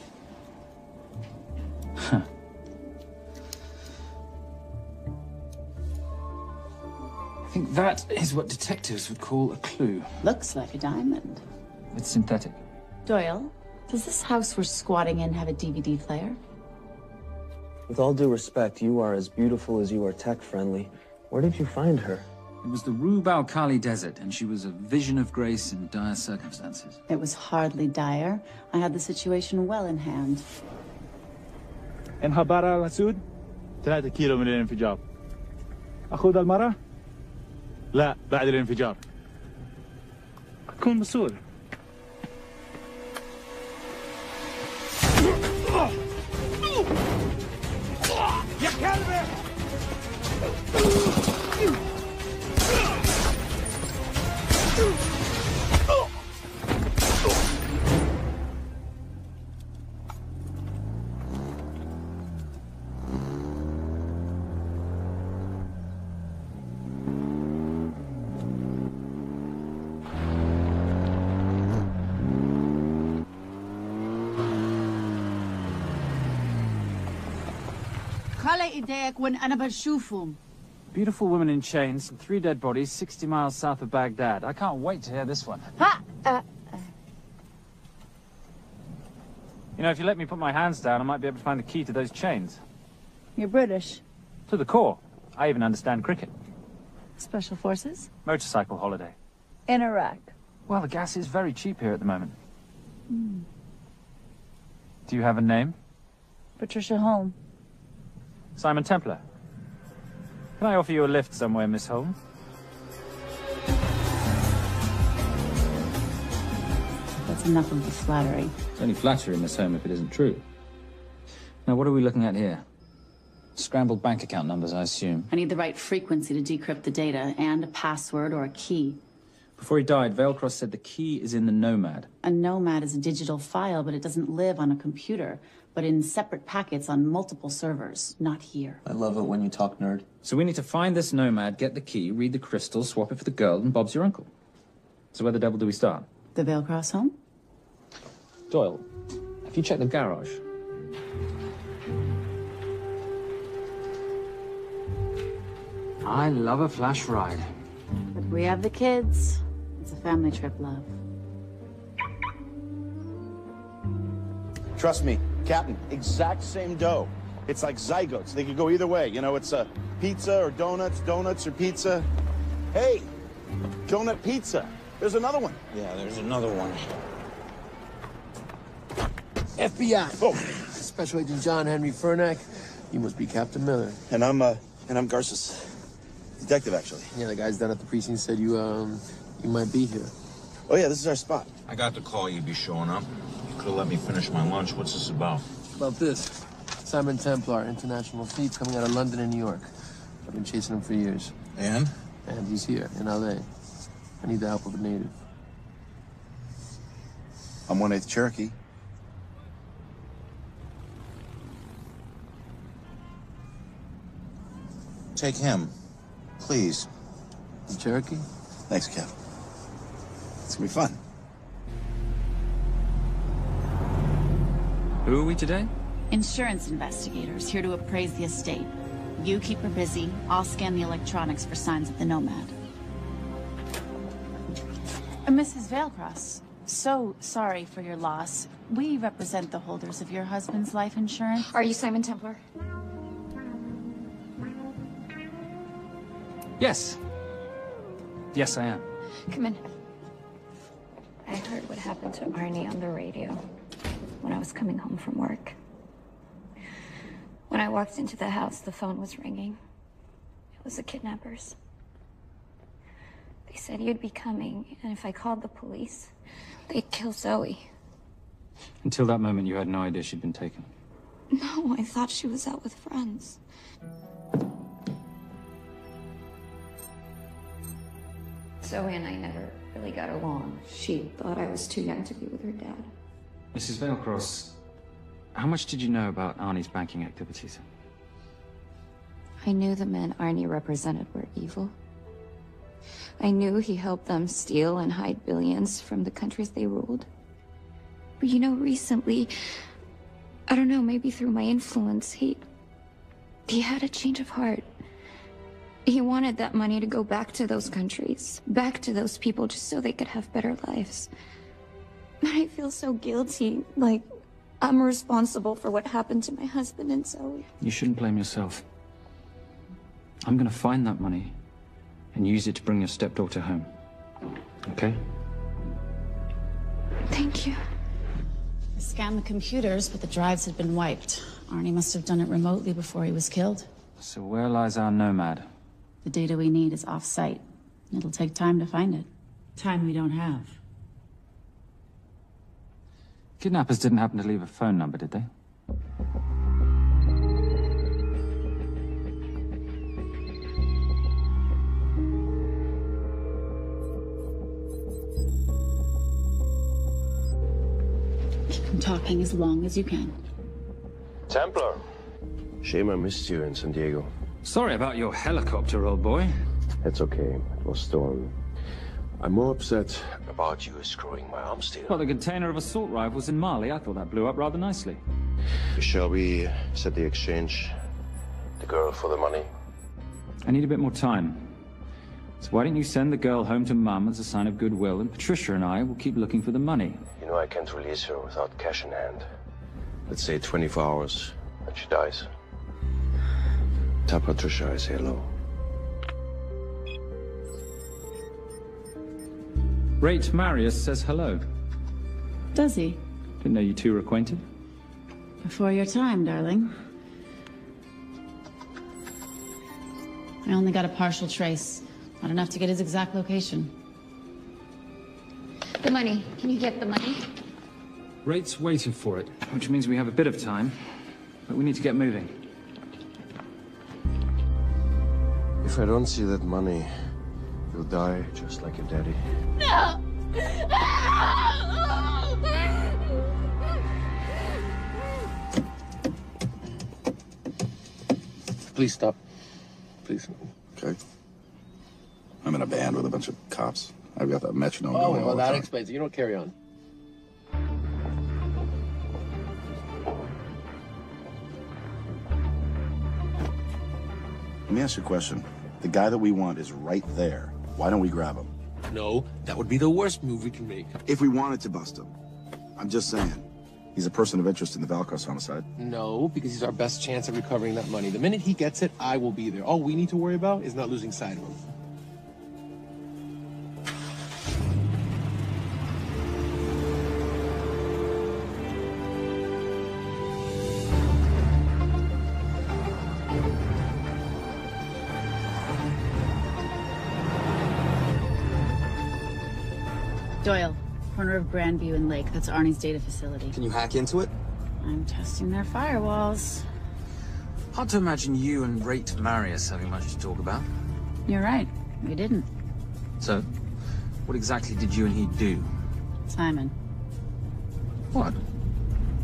Huh. I think that is what detectives would call a clue. Looks like a diamond. It's synthetic. Doyle, does this house we're squatting in have a DVD player? With all due respect, you are as beautiful as you are tech-friendly. Where did you find her? It was the Rub al-Khali Desert, and she was a vision of grace in dire circumstances. It was hardly dire. I had the situation well in hand. انخبار على سود 3 كيلو من الانفجار. أخذ المرة؟ لا بعد الانفجار. كن مسؤول. يا كلبي! Beautiful women in chains and 3 dead bodies 60 miles south of Baghdad. I can't wait to hear this one. You know, if you let me put my hands down, I might be able to find the key to those chains. You're British. To the core. I even understand cricket. Special forces? Motorcycle holiday. In Iraq. Well, the gas is very cheap here at the moment. Do you have a name? Patricia Holm. Simon Templar. Can I offer you a lift somewhere, Miss Holm? That's enough of the flattery. It's only flattery, Miss Holm, if it isn't true. Now, what are we looking at here? Scrambled bank account numbers, I assume. I need the right frequency to decrypt the data and a password or a key. Before he died, Veilcross said the key is in the Nomad. A Nomad is a digital file, but it doesn't live on a computer, but in separate packets on multiple servers, not here. I love it when you talk nerd. So we need to find this Nomad, get the key, read the crystal, swap it for the girl, and Bob's your uncle. So where the devil do we start? The Veilcross home? Doyle, have you checked the garage? I love a flash ride. But we have the kids. It's a family trip, love. Trust me, Captain, exact same dough. It's like zygotes. They could go either way. You know, it's a pizza or donuts, donuts or pizza. Hey, donut pizza. There's another one. Yeah, there's another one. FBI. Oh. Special Agent John Henry Furnack. You must be Captain Miller. And I'm Garces. Detective, actually. Yeah, the guys down at the precinct said you might be here. Oh, yeah, this is our spot. I got the call you'd be showing up. You could have let me finish my lunch. What's this about? About this. Simon Templar, international thief coming out of London and New York. I've been chasing him for years. And? And he's here, in L.A. I need the help of a native. I'm 1/8 Cherokee. Take him. Please. The Cherokee? Thanks, Kev. It's gonna be fun. Who are we today? Insurance investigators here to appraise the estate. You keep her busy. I'll scan the electronics for signs of the Nomad. Mrs. Veilcross, so sorry for your loss. We represent the holders of your husband's life insurance. Are you Simon Templar? Yes. Yes, I am. Come in. I heard what happened to Arnie on the radio when I was coming home from work. When I walked into the house, the phone was ringing. It was the kidnappers. They said you'd be coming, and if I called the police, they'd kill Zoe. Until that moment, you had no idea she'd been taken. No, I thought she was out with friends. Zoe and I never really got along. She thought I was too young to be with her dad. Mrs. Veilcross, how much did you know about Arnie's banking activities? I knew the men Arnie represented were evil. I knew he helped them steal and hide billions from the countries they ruled. But you know, recently, I don't know, maybe through my influence, he had a change of heart. He wanted that money to go back to those countries, back to those people, just so they could have better lives. But I feel so guilty, like I'm responsible for what happened to my husband and Zoe. You shouldn't blame yourself. I'm gonna find that money and use it to bring your stepdaughter home. Okay? Thank you. I scanned the computers, but the drives had been wiped. Arnie must have done it remotely before he was killed. So where lies our Nomad? The data we need is off-site. It'll take time to find it. Time we don't have. Kidnappers didn't happen to leave a phone number, did they? Keep them talking as long as you can. Templar. Shame I missed you in San Diego. Sorry about your helicopter, old boy. It's okay. It was stolen. I'm more upset about you screwing my arm steel. Well, the container of assault rifles in Mali, I thought that blew up rather nicely. Shall we set the exchange The girl for the money? I need a bit more time. So why don't you send the girl home to Mum as a sign of goodwill, and Patricia and I will keep looking for the money. You know I can't release her without cash in hand. Let's say 24 hours, and she dies. Tell Patricia I say hello. Rate Marius says hello. Does he? Didn't know you two were acquainted. Before your time, darling. I only got a partial trace. Not enough to get his exact location. The money. Can you get the money? Rate's waiting for it, which means we have a bit of time, but we need to get moving. If I don't see that money, you'll die just like your daddy. No! Please stop. Please. Okay. I'm in a band with a bunch of cops. I've got that metronome Oh, going all well, the that time. explains it. You don't carry on. Let me ask you a question. The guy that we want is right there. Why don't we grab him? No, that would be the worst move we can make. If we wanted to bust him. I'm just saying. He's a person of interest in the Valkos homicide. No, because he's our best chance of recovering that money. The minute he gets it, I will be there. All we need to worry about is not losing sight of him. Doyle, corner of Grandview and Lake. That's Arnie's data facility. Can you hack into it? I'm testing their firewalls. Hard to imagine you and Rate Marius having much to talk about. You're right. We didn't. So, what exactly did you and he do? Simon. What?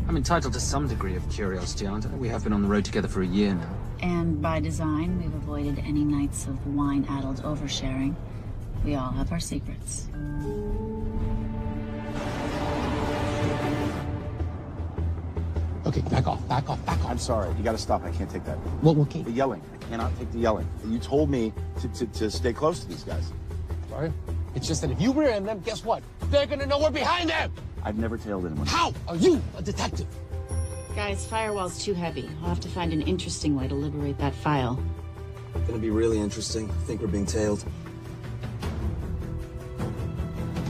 I'm entitled to some degree of curiosity, aren't I? We have been on the road together for a year now. And by design, we've avoided any nights of wine-addled oversharing. We all have our secrets. Okay, back off, back off, back off. I'm sorry. You gotta stop. I can't take that. What okay? The yelling. I cannot take the yelling. You told me to stay close to these guys. Sorry? It's just that if you rear end them, guess what? They're gonna know we're behind them! I've never tailed anyone. How are you a detective? Guys, firewall's too heavy. I'll have to find an interesting way to liberate that file. Gonna be really interesting. I think we're being tailed.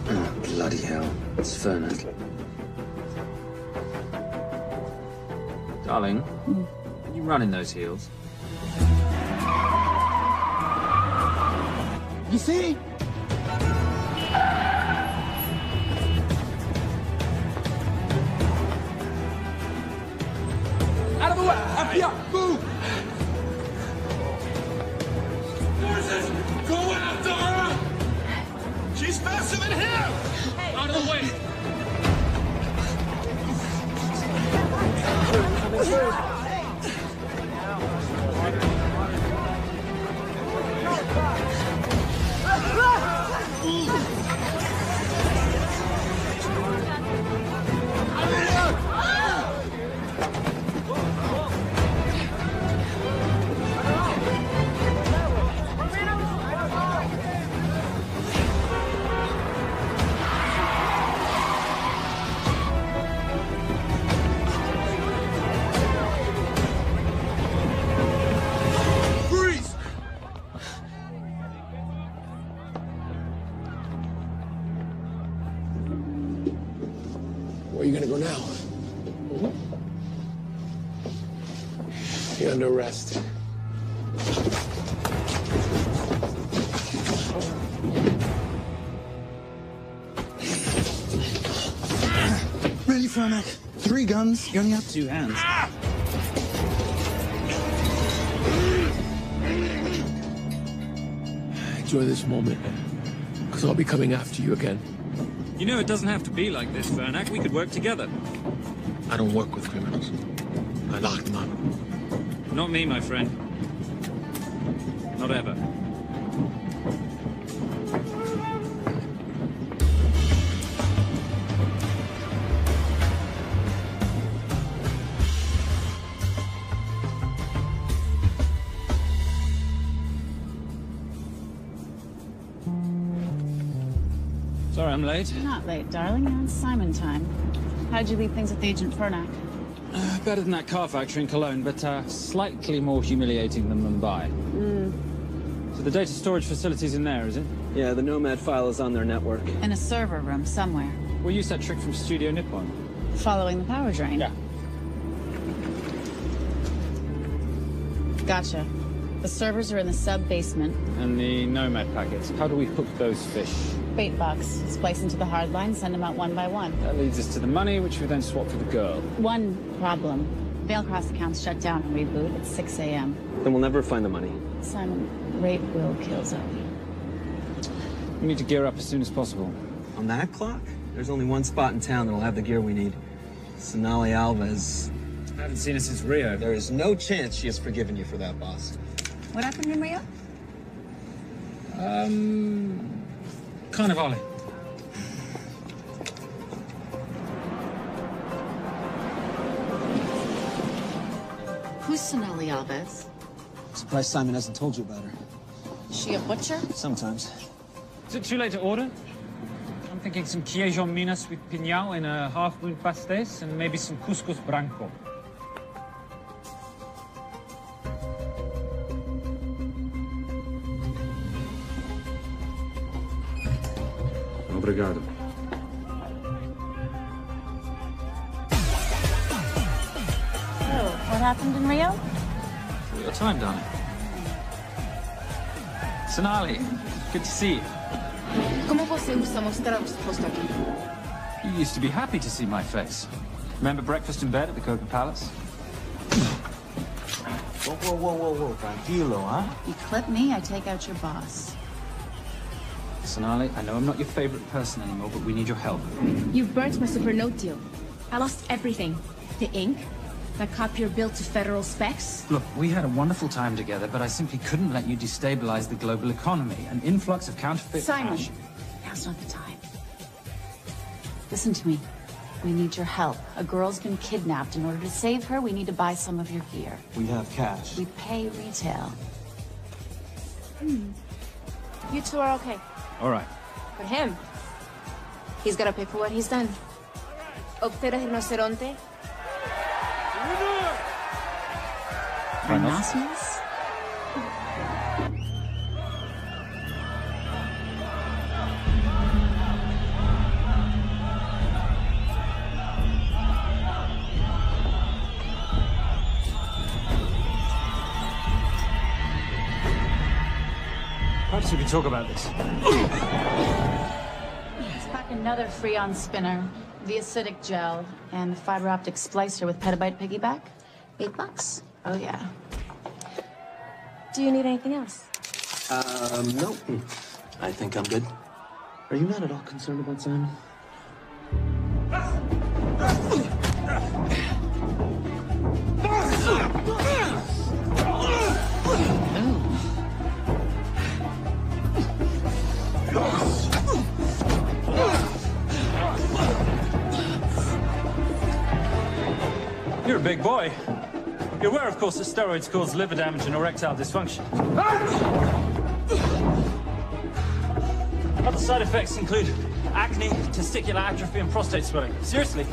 Oh, bloody hell. It's Fernet. Darling, can you run in those heels? You see? Out of the way! FBI! Move! Forces, go after her! She's faster than him! Out of the way! Where are you gonna go now? You're under arrest. Really, Fernac? 3 guns? You only have 2 hands. Enjoy this moment, because I'll be coming after you again. You know, it doesn't have to be like this, Fernac. We could work together. I don't work with criminals. I lock them up. Not me, my friend. Not ever. Sorry I'm late. You're not late, darling. You're on Simon time. How'd you leave things with Agent Fernak? Better than that car factory in Cologne, but slightly more humiliating than Mumbai. So the data storage facility's in there, is it? Yeah, the Nomad file is on their network. In a server room somewhere. We'll use that trick from Studio Nippon. Following the power drain? Yeah. Gotcha. The servers are in the sub-basement. And the Nomad packets. How do we hook those fish? Bait box. Splice into the hard line, send them out one by one. That leads us to the money, which we then swap for the girl. One problem. Veilcross accounts shut down and reboot at 6 a.m. Then we'll never find the money. Simon, rape will kill Zoe. We need to gear up as soon as possible. On that clock? There's only one spot in town that'll have the gear we need. Sonali Alves. I haven't seen her since Rio. There is no chance she has forgiven you for that, boss. What happened in Rio? Carnivale. Who's Sonali Alves? Surprised Simon hasn't told you about her. Is she a butcher? Sometimes. Is it too late to order? I'm thinking some queijo minas with piñao in a half-moon pastéis and maybe some couscous branco. Obrigado. Oh, what happened in Rio? Your time, darling. Sonali, good to see you. Como você usa mostrar o rosto aqui? You used to be happy to see my face. Remember breakfast in bed at the Coca Palace? Whoa. Tranquilo, huh? You clip me, I take out your boss. Sonali, I know I'm not your favorite person anymore, but we need your help. You've burnt my Supernote deal. I lost everything. The ink, that copier built to federal specs. Look, we had a wonderful time together, but I simply couldn't let you destabilize the global economy. An influx of counterfeit Simon, cash. now's not the time. Listen to me. We need your help. A girl's been kidnapped. In order to save her, we need to buy some of your gear. We have cash. We pay retail. You two are okay. All right. But him, he's gotta pay for what he's done. Obteras rinoceronte. Rhinoceros? Perhaps we can talk about this. Let's pack another Freon spinner, the acidic gel, and the fiber optic splicer with petabyte piggyback. $8? Oh, yeah. Do you need anything else? No. I think I'm good. Are you not at all concerned about Simon? You're a big boy. You're aware, of course, that steroids cause liver damage and erectile dysfunction. Other side effects include acne, testicular atrophy, and prostate swelling. Seriously.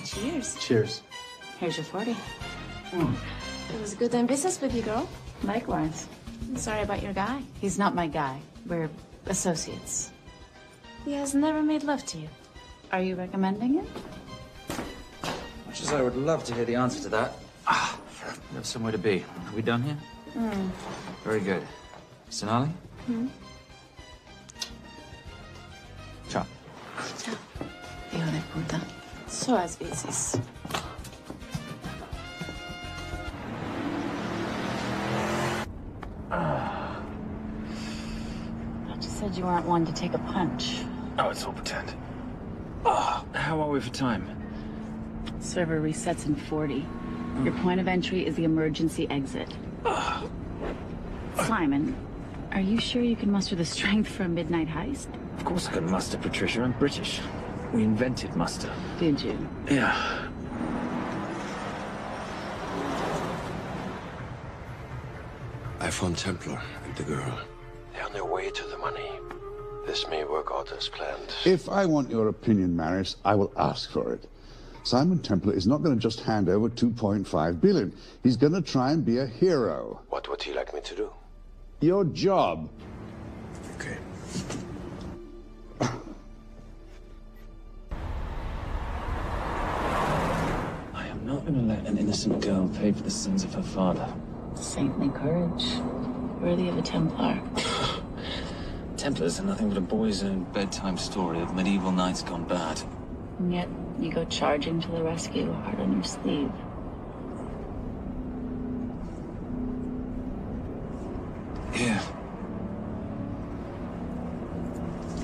Cheers. Cheers. Here's your 40. It was good doing business with you, girl. Likewise. I'm sorry about your guy. He's not my guy. We're associates. He has never made love to you. Are you recommending it? Much as I would love to hear the answer to that. We have somewhere to be. Are we done here? Very good. Sonali? Ciao. Ciao. Hijo de puta. So as veces. You said you weren't one to take a punch. Oh, it's all pretend. How are we for time? Server resets in 40. Your point of entry is the emergency exit. Simon, are you sure you can muster the strength for a midnight heist? Of course I can muster, Patricia. I'm British. We invented muster. Did you? Yeah. I found Templar and the girl. They're on their way to the money. This may work out as planned. If I want your opinion, Maris, I will ask for it. Simon Templar is not going to just hand over 2.5 billion. He's going to try and be a hero. What would he like me to do? Your job. Okay. I am not going to let an innocent girl pay for the sins of her father. Saintly courage. Worthy of a Templar. Templars are nothing but a boy's own bedtime story of medieval knights gone bad. And yet, you go charging to the rescue, heart on your sleeve. Here.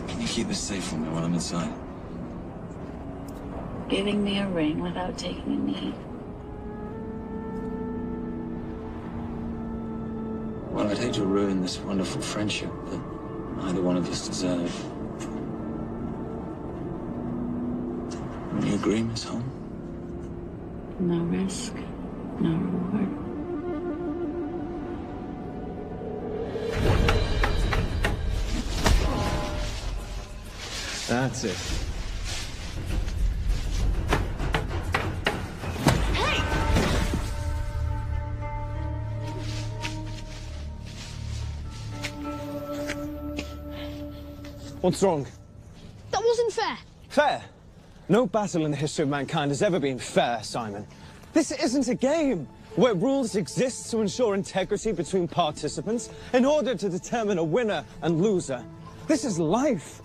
Can you keep this safe for me while I'm inside? Giving me a ring without taking a knee. Well, I'd hate to ruin this wonderful friendship that neither one of us deserve. You agree, Miss Holm? No risk, no reward. That's it. What's wrong? That wasn't fair. Fair? No battle in the history of mankind has ever been fair, Simon. This isn't a game where rules exist to ensure integrity between participants in order to determine a winner and loser. This is life.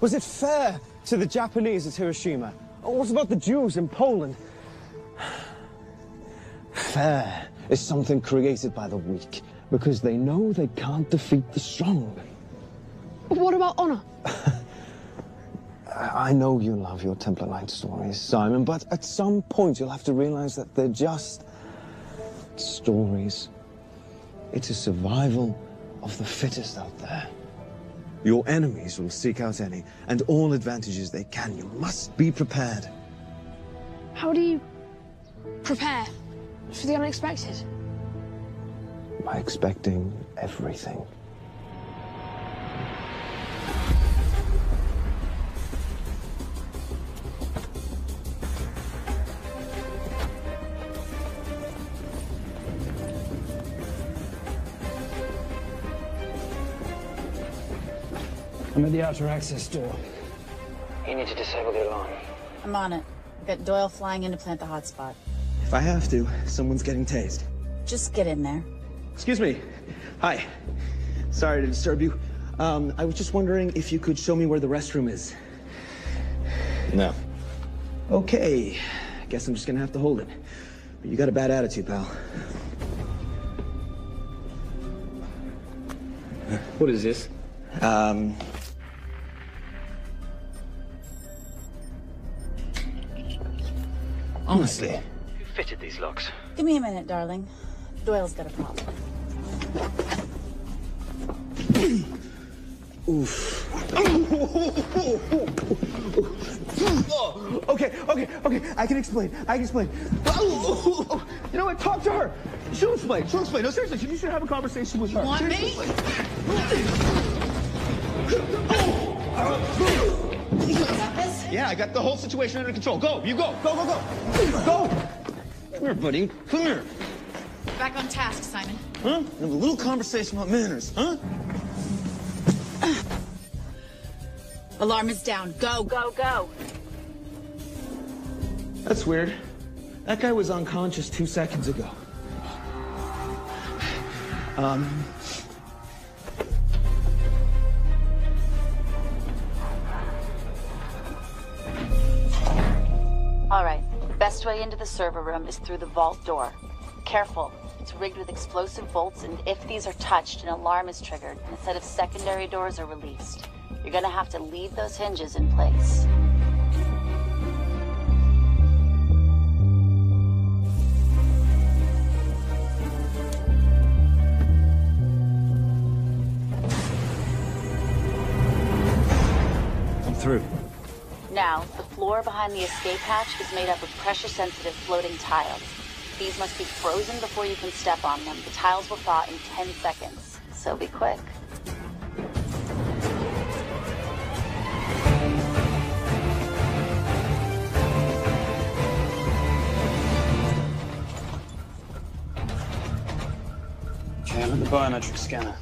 Was it fair to the Japanese at Hiroshima? Or what about the Jews in Poland? Fair is something created by the weak because they know they can't defeat the strong. What about honor? I know you love your Templar Knight stories, Simon, but at some point you'll have to realize that they're just stories. It's a survival of the fittest out there. Your enemies will seek out any and all advantages they can. You must be prepared. How do you prepare for the unexpected? By expecting everything. I'm at the outer access door. You need to disable the alarm. I'm on it. Got Doyle flying in to plant the hotspot. If I have to, someone's getting tased. Just get in there. Excuse me. Hi. Sorry to disturb you. I was just wondering if you could show me where the restroom is. No. Okay. Guess I'm just gonna have to hold it. But you got a bad attitude, pal. What is this? Honestly. Who fitted these locks? Give me a minute, darling. Doyle's got a problem. Oof. Okay. I can explain. You know what? Talk to her. She'll explain. No, seriously, you should have a conversation with her. You want me? Yeah, I got the whole situation under control. Go, you go. Go. Come here, buddy. Come here. Back on task, Simon. Huh? Have a little conversation about manners, huh? Alarm is down. Go. That's weird. That guy was unconscious 2 seconds ago. All right. Best way into the server room is through the vault door. Careful. It's rigged with explosive bolts, and if these are touched, an alarm is triggered, and a set of secondary doors are released. You're gonna have to leave those hinges in place. door behind the escape hatch is made up of pressure-sensitive floating tiles. These must be frozen before you can step on them. The tiles will thaw in 10 seconds, so be quick. Okay, I'm at the biometric scanner.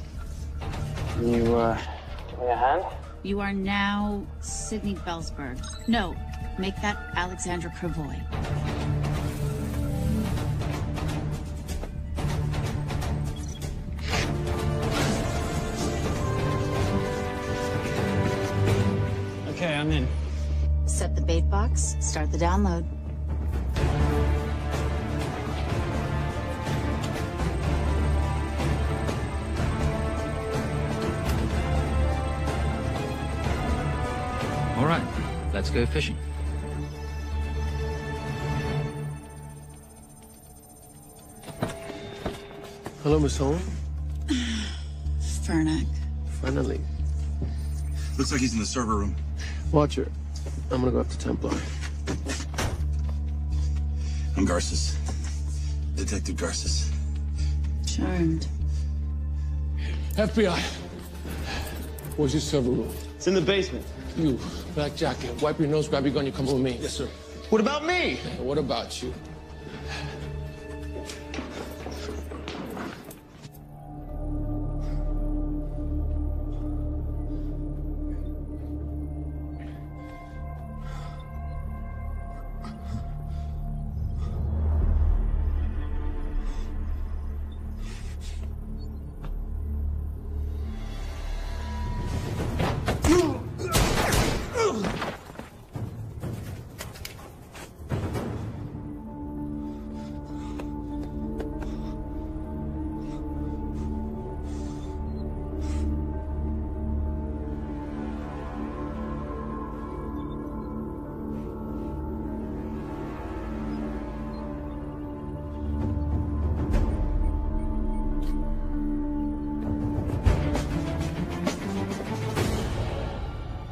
Can you, give me a hand? You are now Sydney Bellsberg. No, make that Alexandra Cravoy. Okay, I'm in. Set the bait box, start the download. All right, let's go fishing. Hello, Miss Holmes. Fernac. Finally. Looks like he's in the server room. Watcher, I'm gonna go after Templar. I'm Garces. Detective Garces. Charmed. FBI. Where's your server room? It's in the basement. You, black jacket, wipe your nose, grab your gun, you come with me. Yes, sir. What about me? What about you?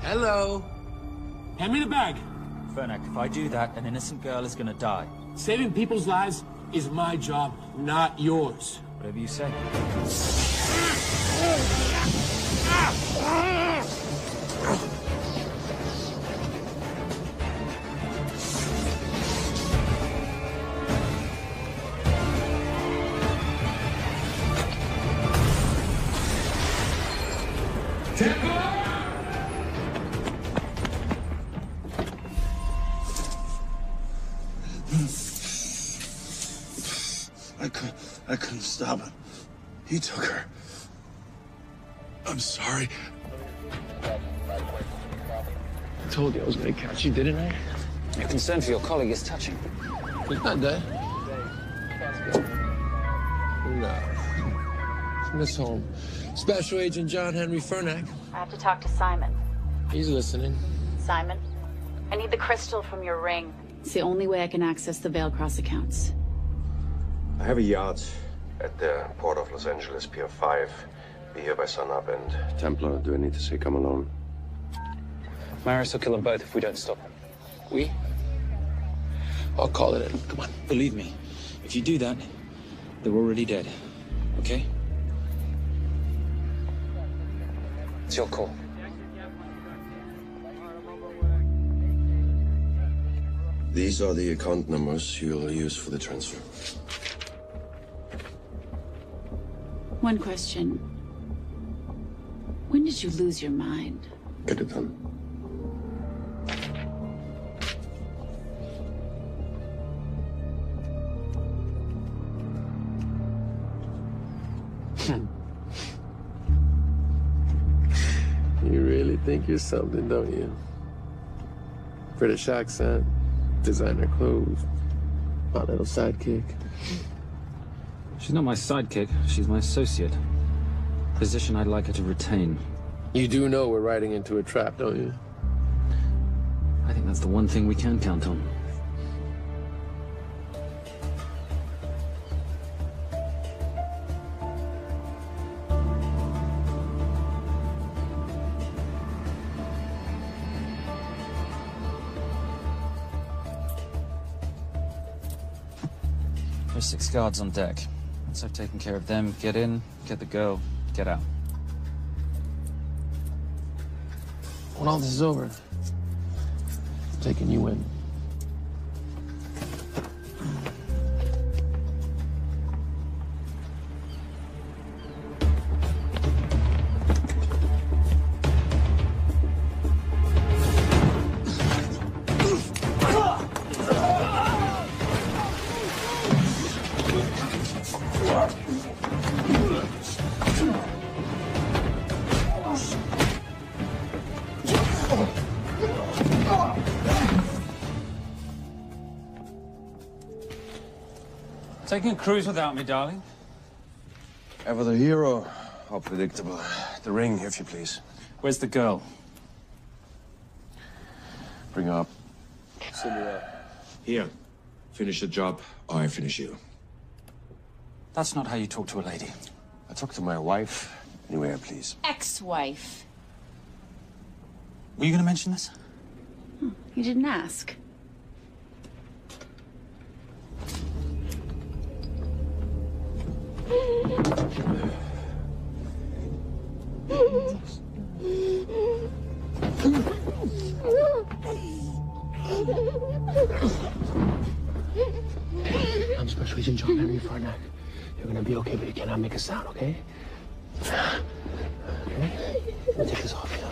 Hello. Hand me the bag. Fernac, if I do that, an innocent girl is gonna die. Saving people's lives is my job, not yours. Whatever you say. I couldn't stop him. He took her. I'm sorry. I told you I was gonna catch you, didn't I? Your concern for your colleague is touching. He's not dead. No. Miss Holmes. Special Agent John Henry Fernac. I have to talk to Simon. He's listening. Simon, I need the crystal from your ring. It's the only way I can access the Veilcross accounts. I have a yacht at the port of Los Angeles, Pier 5. Be here by sunup, and Templar, do I need to say come alone? Maris will kill them both if we don't stop him. We? I'll call it in. Come on. Believe me, if you do that, they're already dead. Okay? It's your call. These are the account numbers you'll use for the transfer. One question. When did you lose your mind? Get it done. You really think you're something, don't you? British accent, designer clothes, my little sidekick. She's not my sidekick. She's my associate. Position I'd like her to retain. You do know we're riding into a trap, don't you? I think that's the one thing we can count on. There's 6 guards on deck. Once I've taken care of them, get in, get the girl, get out. When all this is over, I'm taking you in. Taking a cruise without me, darling? Ever the hero, or predictable? The ring, if you please. Where's the girl? Bring her up. Send her up. Here. Finish the job, or I finish you. That's not how you talk to a lady. I talk to my wife. Anywhere, please. Ex-wife. Were you going to mention this? You didn't ask. I'm Special Agent John Henry Farnack. You're gonna be okay, but you cannot make a sound, okay? Okay? Let me take this off you.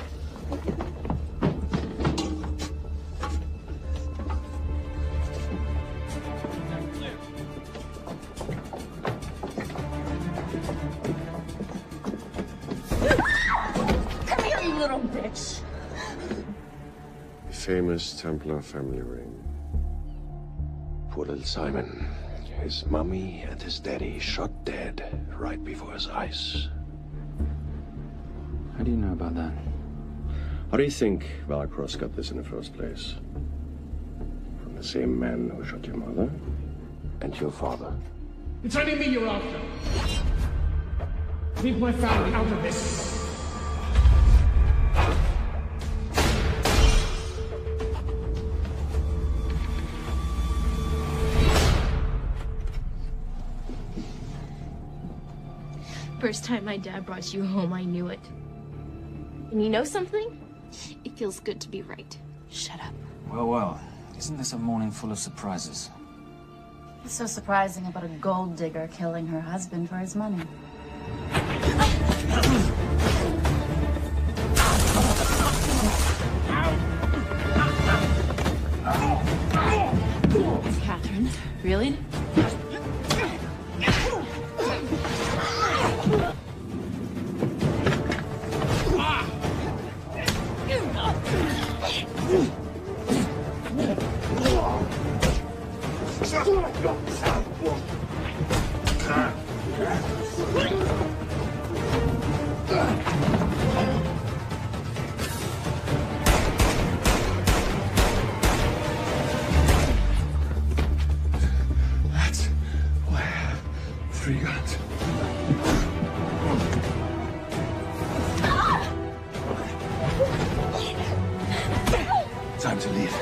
Come here, you little bitch. Famous Templar family ring. Poor little Simon. His mummy and his daddy shot dead right before his eyes. How do you know about that? How do you think Valacross got this in the first place? From the same man who shot your mother and your father. It's only me you're after. Leave my family out of this. First time my dad brought you home, I knew it. And you know something? It feels good to be right. Shut up. Well, well. Isn't this a morning full of surprises? What's so surprising about a gold digger killing her husband for his money? Catherine, really? That's why I have 3 guns. Time to leave.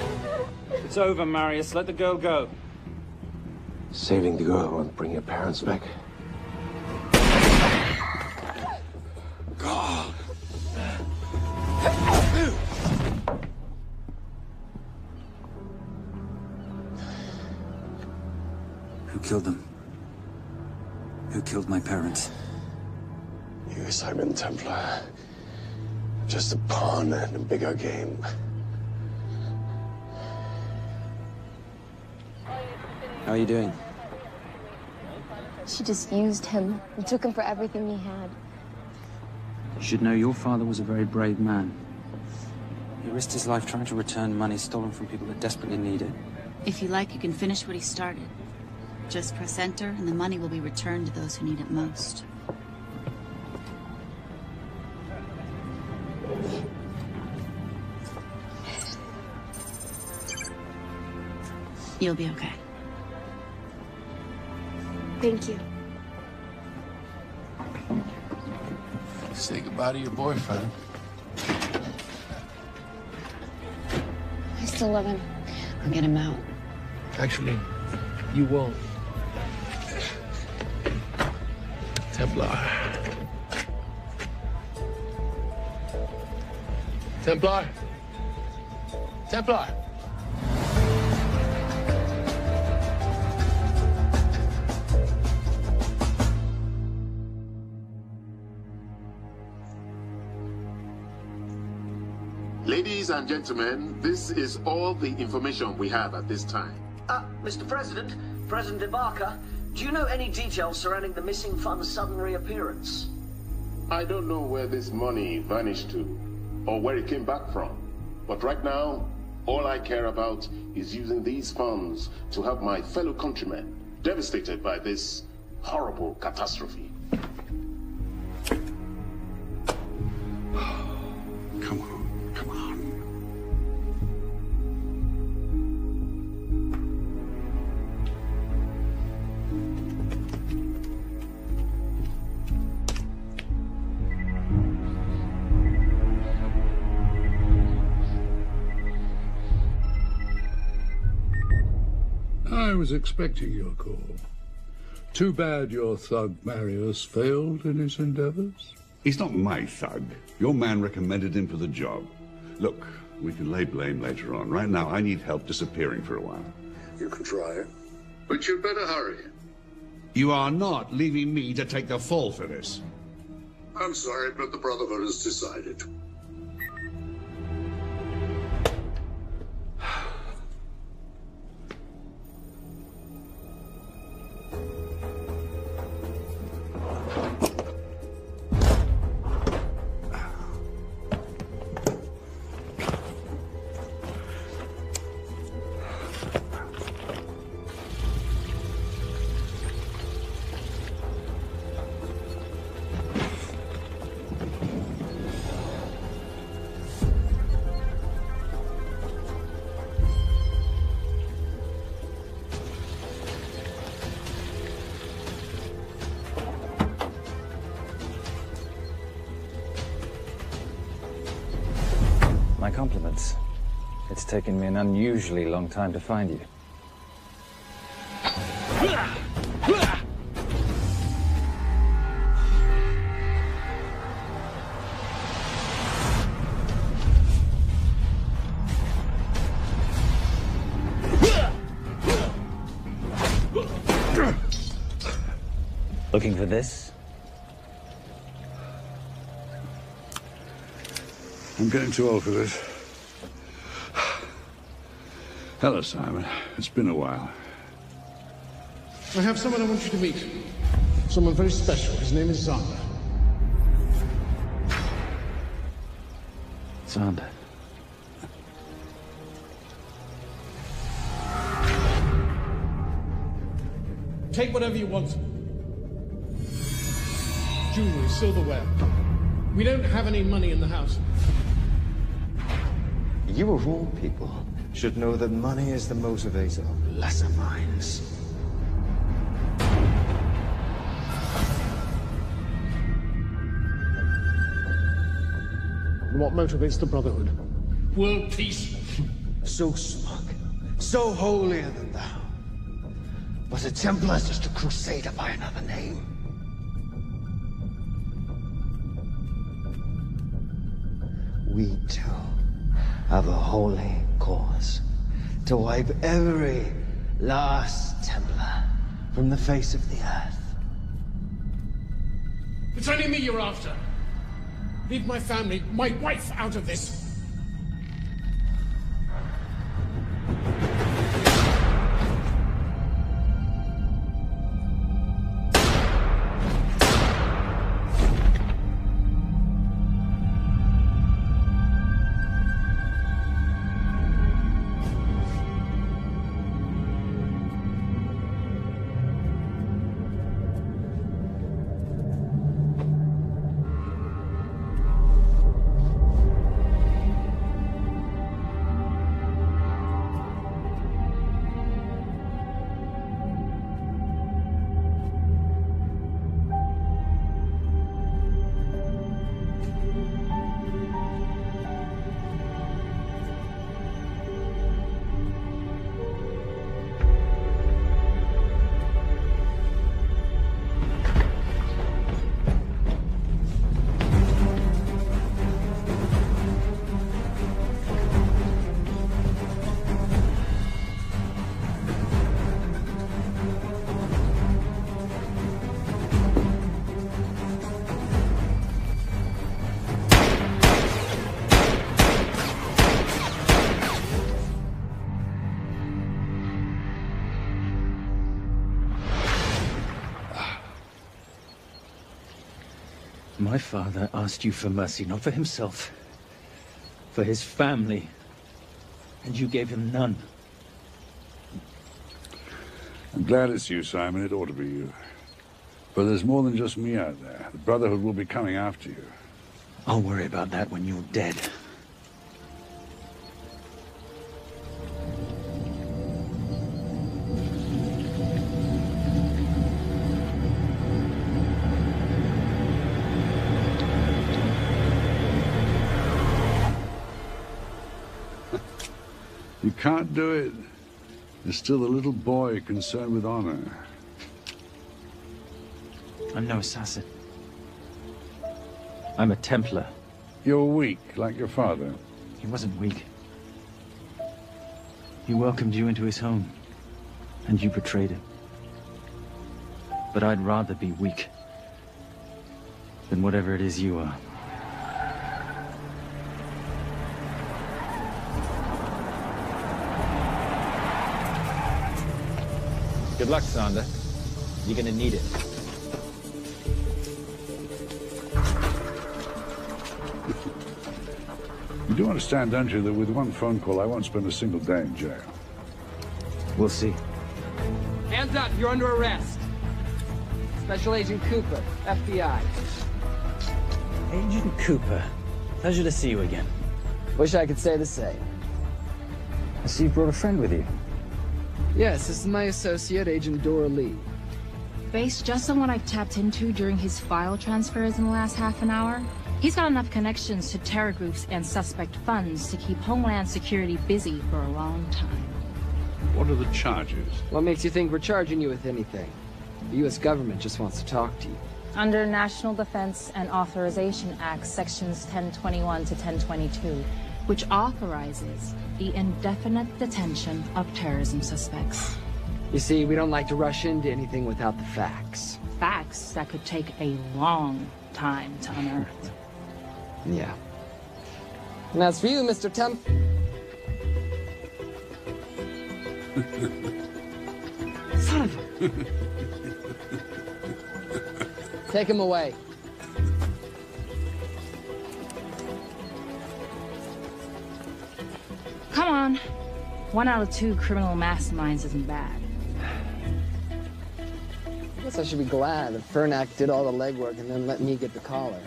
It's over, Marius. Let the girl go. Saving the girl won't bring your parents back. God. Who killed them? Who killed my parents? You, Simon Templar. Just a pawn in a bigger game. How are you doing? She just used him and took him for everything he had. You should know your father was a very brave man. He risked his life trying to return money stolen from people that desperately need it. If you like, you can finish what he started. Just press enter, and the money will be returned to those who need it most. You'll be okay. Thank you. Say goodbye to your boyfriend. I still love him. I'll get him out. Actually, you won't. Templar. Templar. Templar. Ladies and gentlemen, this is all the information we have at this time. Mr. President, President Ibaka, do you know any details surrounding the missing fund's sudden reappearance? I don't know where this money vanished to, or where it came back from. But right now, all I care about is using these funds to help my fellow countrymen devastated by this horrible catastrophe. Come on, come on. I was expecting your call. Too bad your thug Marius failed in his endeavors. He's not my thug. Your man recommended him for the job. Look, we can lay blame later on. Right now, I need help disappearing for a while. You can try, but you'd better hurry. You are not leaving me to take the fall for this. I'm sorry, but the Brotherhood has decided. My compliments. It's taken me an unusually long time to find you. Looking for this? I'm getting too old for this. Hello, Simon. It's been a while. I have someone I want you to meet. Someone very special. His name is Zander. Zander. Take whatever you want. Jewelry, silverware. We don't have any money in the house. You of all people should know that money is the motivator of lesser minds. What motivates the Brotherhood? World peace. So smug, so holier than thou. But a Templar is just a crusader by another name. We too have a holy cause to wipe every last Templar from the face of the earth. It's only me you're after. Leave my family, my wife, out of this. My father asked you for mercy, not for himself, for his family. And you gave him none. I'm glad it's you, Simon. It ought to be you. But there's more than just me out there. The Brotherhood will be coming after you. I'll worry about that when you're dead. You can't do it. You're still a little boy concerned with honor. I'm no assassin. I'm a Templar. You're weak, like your father. He wasn't weak. He welcomed you into his home, and you betrayed him. But I'd rather be weak than whatever it is you are. Good luck, Sander. You're gonna need it. You do understand, don't you, that with one phone call, I won't spend a single day in jail. We'll see. Hands up, you're under arrest. Special Agent Cooper, FBI. Agent Cooper, pleasure to see you again. Wish I could say the same. I see you brought a friend with you. Yes, this is my associate, Agent Dora Lee. Based just on what I've tapped into during his file transfers in the last half an hour, he's got enough connections to terror groups and suspect funds to keep Homeland Security busy for a long time. What are the charges? What makes you think we're charging you with anything? The U.S. government just wants to talk to you. Under National Defense and Authorization Act, Sections 1021 to 1022, which authorizes the indefinite detention of terrorism suspects. You see, we don't like to rush into anything without the facts. Facts that could take a long time to unearth. Yeah. And as for you, Mr. Temp... Son of a... Take him away. Come on. 1 out of 2 criminal masterminds isn't bad. I guess I should be glad that Fernak did all the legwork and then let me get the collar.